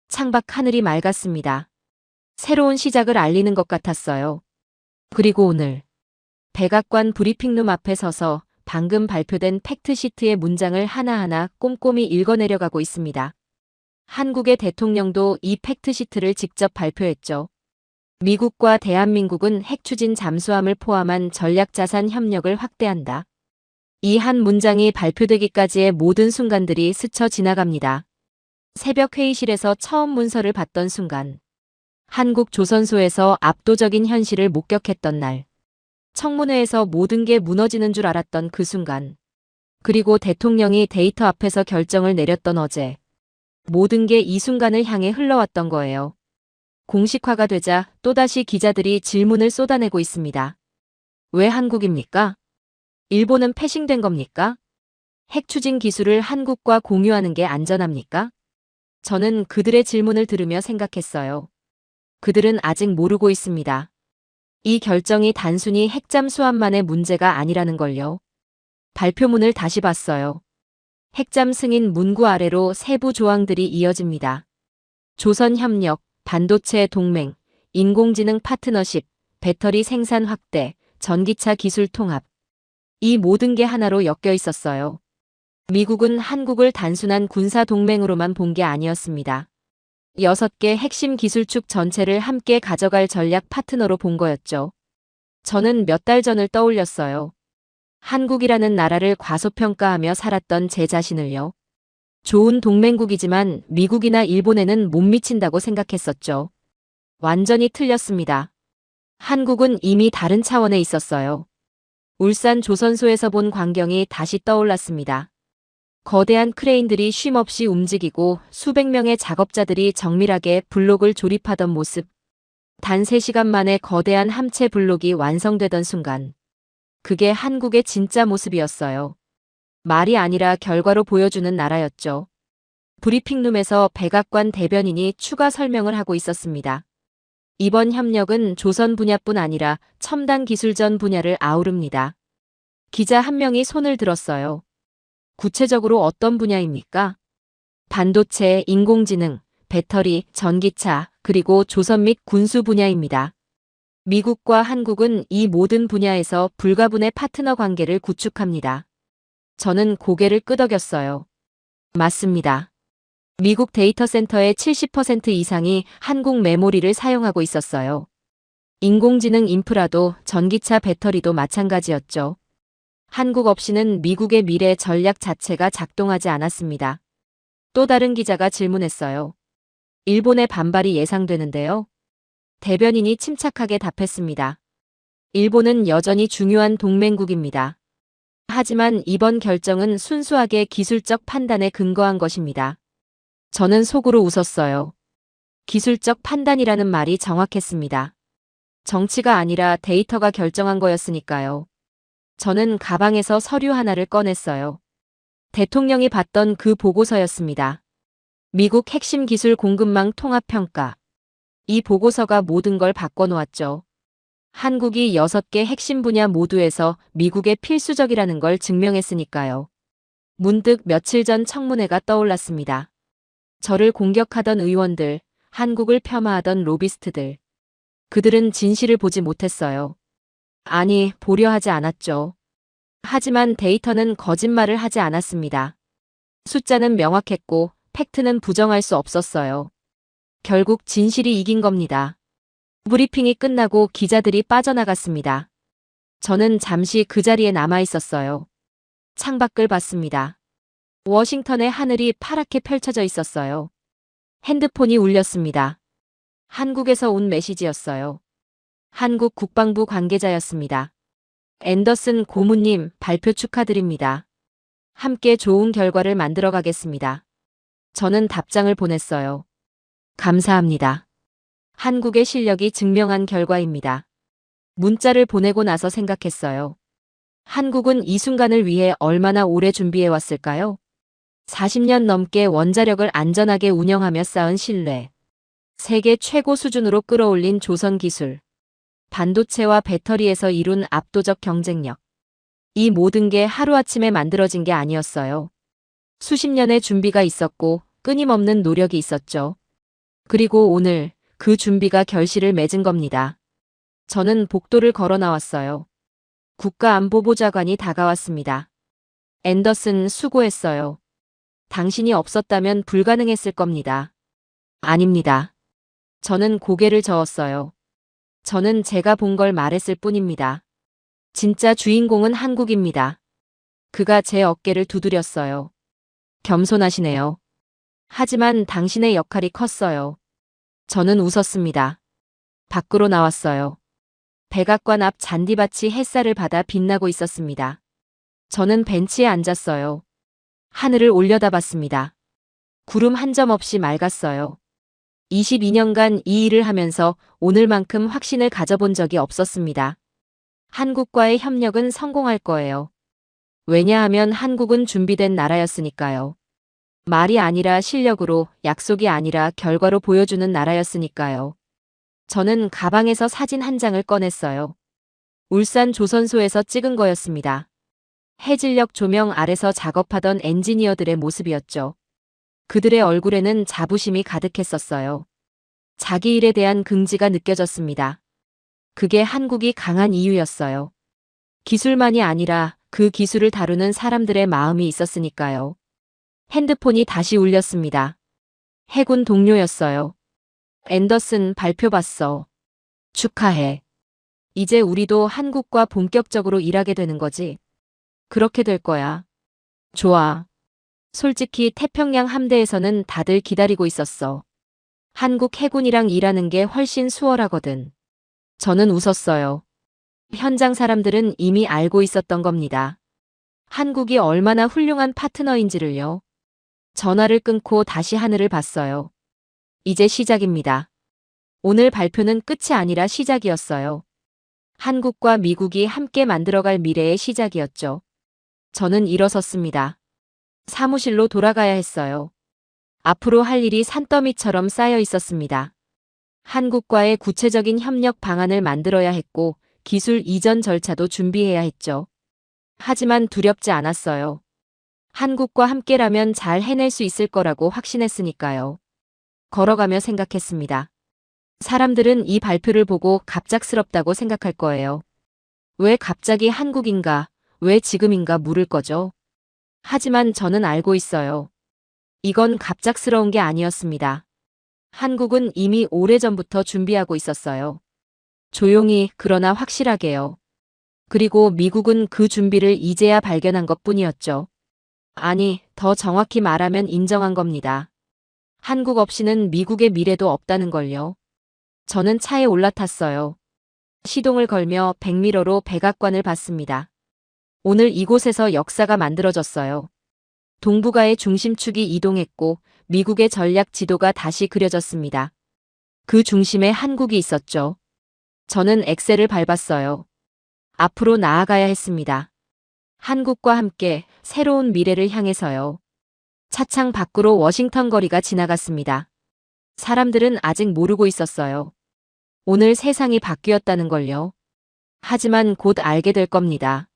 창밖 하늘이 맑았습니다. 새로운 시작을 알리는 것 같았어요. 그리고 오늘 백악관 브리핑룸 앞에 서서 방금 발표된 팩트시트의 문장을 하나하나 꼼꼼히 읽어내려가고 있습니다. 한국의 대통령도 이 팩트시트를 직접 발표했죠. 미국과 대한민국은 핵추진 잠수함을 포함한 전략자산 협력을 확대한다. 이 한 문장이 발표되기까지의 모든 순간들이 스쳐 지나갑니다. 새벽 회의실에서 처음 문서를 봤던 순간. 한국 조선소에서 압도적인 현실을 목격했던 날. 청문회에서 모든 게 무너지는 줄 알았던 그 순간. 그리고 대통령이 데이터 앞에서 결정을 내렸던 어제. 모든 게 이 순간을 향해 흘러왔던 거예요. 공식화가 되자 또다시 기자들이 질문을 쏟아내고 있습니다. 왜 한국입니까? 일본은 패싱된 겁니까? 핵 추진 기술을 한국과 공유하는 게 안전합니까? 저는 그들의 질문을 들으며 생각했어요. 그들은 아직 모르고 있습니다. 이 결정이 단순히 핵잠수함만의 문제가 아니라는 걸요. 발표문을 다시 봤어요. 핵잠 승인 문구 아래로 세부 조항들이 이어집니다. 조선협력, 반도체 동맹, 인공지능 파트너십, 배터리 생산 확대, 전기차 기술 통합. 이 모든 게 하나로 엮여 있었어요. 미국은 한국을 단순한 군사 동맹으로만 본 게 아니었습니다. 6개 핵심 기술축 전체를 함께 가져갈 전략 파트너로 본 거였죠. 저는 몇 달 전을 떠올렸어요. 한국이라는 나라를 과소평가하며 살았던 제 자신을요. 좋은 동맹국이지만 미국이나 일본에는 못 미친다고 생각했었죠. 완전히 틀렸습니다. 한국은 이미 다른 차원에 있었어요. 울산 조선소에서 본 광경이 다시 떠올랐습니다. 거대한 크레인들이 쉼없이 움직이고 수백 명의 작업자들이 정밀하게 블록을 조립하던 모습. 단 3시간 만에 거대한 함체 블록이 완성되던 순간. 그게 한국의 진짜 모습이었어요. 말이 아니라 결과로 보여주는 나라였죠. 브리핑룸에서 백악관 대변인이 추가 설명을 하고 있었습니다. 이번 협력은 조선 분야뿐 아니라 첨단 기술 전 분야를 아우릅니다. 기자 한 명이 손을 들었어요. 구체적으로 어떤 분야입니까? 반도체, 인공지능, 배터리, 전기차, 그리고 조선 및 군수 분야입니다. 미국과 한국은 이 모든 분야에서 불가분의 파트너 관계를 구축합니다. 저는 고개를 끄덕였어요. 맞습니다. 미국 데이터 센터의 70% 이상이 한국 메모리를 사용하고 있었어요. 인공지능 인프라도 전기차 배터리도 마찬가지였죠. 한국 없이는 미국의 미래 전략 자체가 작동하지 않았습니다. 또 다른 기자가 질문했어요. 일본의 반발이 예상되는데요. 대변인이 침착하게 답했습니다. 일본은 여전히 중요한 동맹국입니다. 하지만 이번 결정은 순수하게 기술적 판단에 근거한 것입니다. 저는 속으로 웃었어요. 기술적 판단이라는 말이 정확했습니다. 정치가 아니라 데이터가 결정한 거였으니까요. 저는 가방에서 서류 하나를 꺼냈어요. 대통령이 봤던 그 보고서였습니다. 미국 핵심 기술 공급망 통합평가. 이 보고서가 모든 걸 바꿔놓았죠. 한국이 6개 핵심 분야 모두에서 미국의 필수적이라는 걸 증명했으니까요. 문득 며칠 전 청문회가 떠올랐습니다. 저를 공격하던 의원들, 한국을 폄하하던 로비스트들. 그들은 진실을 보지 못했어요. 아니, 보려 하지 않았죠. 하지만 데이터는 거짓말을 하지 않았습니다. 숫자는 명확했고 팩트는 부정할 수 없었어요. 결국 진실이 이긴 겁니다. 브리핑이 끝나고 기자들이 빠져나갔습니다. 저는 잠시 그 자리에 남아 있었어요. 창밖을 봤습니다. 워싱턴의 하늘이 파랗게 펼쳐져 있었어요. 핸드폰이 울렸습니다. 한국에서 온 메시지였어요. 한국 국방부 관계자였습니다. 앤더슨 고문님, 발표 축하드립니다. 함께 좋은 결과를 만들어 가겠습니다. 저는 답장을 보냈어요. 감사합니다. 한국의 실력이 증명한 결과입니다. 문자를 보내고 나서 생각했어요. 한국은 이 순간을 위해 얼마나 오래 준비해 왔을까요? 40년 넘게 원자력을 안전하게 운영하며 쌓은 신뢰. 세계 최고 수준으로 끌어올린 조선 기술. 반도체와 배터리에서 이룬 압도적 경쟁력. 이 모든 게 하루아침에 만들어진 게 아니었어요. 수십 년의 준비가 있었고 끊임없는 노력이 있었죠. 그리고 오늘 그 준비가 결실을 맺은 겁니다. 저는 복도를 걸어 나왔어요. 국가안보보좌관이 다가왔습니다. 앤더슨, 수고했어요. 당신이 없었다면 불가능했을 겁니다. 아닙니다. 저는 고개를 저었어요. 저는 제가 본 걸 말했을 뿐입니다. 진짜 주인공은 한국입니다. 그가 제 어깨를 두드렸어요. 겸손하시네요. 하지만 당신의 역할이 컸어요. 저는 웃었습니다. 밖으로 나왔어요. 백악관 앞 잔디밭이 햇살을 받아 빛나고 있었습니다. 저는 벤치에 앉았어요. 하늘을 올려다봤습니다. 구름 한 점 없이 맑았어요. 22년간 이 일을 하면서 오늘만큼 확신을 가져본 적이 없었습니다. 한국과의 협력은 성공할 거예요. 왜냐하면 한국은 준비된 나라였으니까요. 말이 아니라 실력으로, 약속이 아니라 결과로 보여주는 나라였으니까요. 저는 가방에서 사진 한 장을 꺼냈어요. 울산 조선소에서 찍은 거였습니다. 해질녘 조명 아래서 작업하던 엔지니어들의 모습이었죠. 그들의 얼굴에는 자부심이 가득했었어요. 자기 일에 대한 긍지가 느껴졌습니다. 그게 한국이 강한 이유였어요. 기술만이 아니라 그 기술을 다루는 사람들의 마음이 있었으니까요. 핸드폰이 다시 울렸습니다. 해군 동료였어요. 앤더슨, 발표 봤어. 축하해. 이제 우리도 한국과 본격적으로 일하게 되는 거지. 그렇게 될 거야. 좋아. 솔직히 태평양 함대에서는 다들 기다리고 있었어. 한국 해군이랑 일하는 게 훨씬 수월하거든. 저는 웃었어요. 현장 사람들은 이미 알고 있었던 겁니다. 한국이 얼마나 훌륭한 파트너인지를요. 전화를 끊고 다시 하늘을 봤어요. 이제 시작입니다. 오늘 발표는 끝이 아니라 시작이었어요. 한국과 미국이 함께 만들어갈 미래의 시작이었죠. 저는 일어섰습니다. 사무실로 돌아가야 했어요. 앞으로 할 일이 산더미처럼 쌓여 있었습니다. 한국과의 구체적인 협력 방안을 만들어야 했고 기술 이전 절차도 준비해야 했죠. 하지만 두렵지 않았어요. 한국과 함께라면 잘 해낼 수 있을 거라고 확신했으니까요. 걸어가며 생각했습니다. 사람들은 이 발표를 보고 갑작스럽다고 생각할 거예요. 왜 갑자기 한국인가, 왜 지금인가 물을 거죠. 하지만 저는 알고 있어요. 이건 갑작스러운 게 아니었습니다. 한국은 이미 오래전부터 준비하고 있었어요. 조용히, 그러나 확실하게요. 그리고 미국은 그 준비를 이제야 발견한 것뿐이었죠. 아니, 더 정확히 말하면 인정한 겁니다. 한국 없이는 미국의 미래도 없다는 걸요. 저는 차에 올라탔어요. 시동을 걸며 백미러로 백악관을 봤습니다. 오늘 이곳에서 역사가 만들어졌어요. 동북아의 중심축이 이동했고 미국의 전략 지도가 다시 그려졌습니다. 그 중심에 한국이 있었죠. 저는 엑셀을 밟았어요. 앞으로 나아가야 했습니다. 한국과 함께 새로운 미래를 향해서요. 차창 밖으로 워싱턴 거리가 지나갔습니다. 사람들은 아직 모르고 있었어요. 오늘 세상이 바뀌었다는 걸요. 하지만 곧 알게 될 겁니다.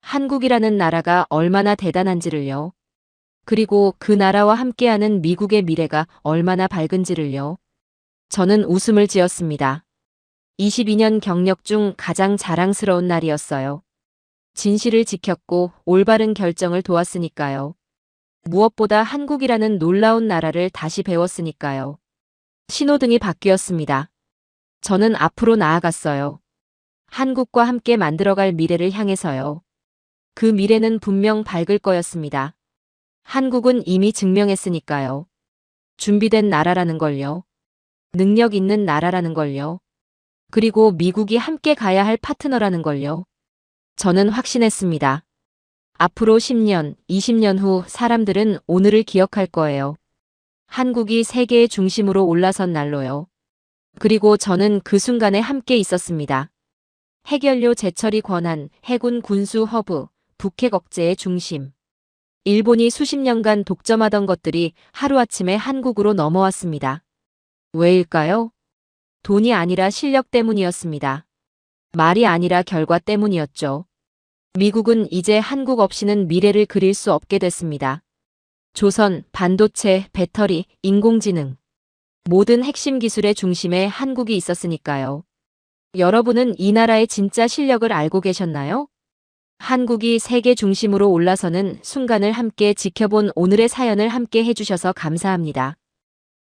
한국이라는 나라가 얼마나 대단한지를요. 그리고 그 나라와 함께하는 미국의 미래가 얼마나 밝은지를요. 저는 웃음을 지었습니다. 22년 경력 중 가장 자랑스러운 날이었어요. 진실을 지켰고 올바른 결정을 도왔으니까요. 무엇보다 한국이라는 놀라운 나라를 다시 배웠으니까요. 신호등이 바뀌었습니다. 저는 앞으로 나아갔어요. 한국과 함께 만들어갈 미래를 향해서요. 그 미래는 분명 밝을 거였습니다. 한국은 이미 증명했으니까요. 준비된 나라라는 걸요. 능력 있는 나라라는 걸요. 그리고 미국이 함께 가야 할 파트너라는 걸요. 저는 확신했습니다. 앞으로 10년, 20년 후 사람들은 오늘을 기억할 거예요. 한국이 세계의 중심으로 올라선 날로요. 그리고 저는 그 순간에 함께 있었습니다. 핵연료 재처리 권한, 해군 군수 허브, 북핵 억제의 중심. 일본이 수십 년간 독점하던 것들이 하루아침에 한국으로 넘어왔습니다. 왜일까요? 돈이 아니라 실력 때문이었습니다. 말이 아니라 결과 때문이었죠. 미국은 이제 한국 없이는 미래를 그릴 수 없게 됐습니다. 조선, 반도체, 배터리, 인공지능. 모든 핵심 기술의 중심에 한국이 있었으니까요. 여러분은 이 나라의 진짜 실력을 알고 계셨나요? 한국이 세계 중심으로 올라서는 순간을 함께 지켜본 오늘의 사연을 함께 해주셔서 감사합니다.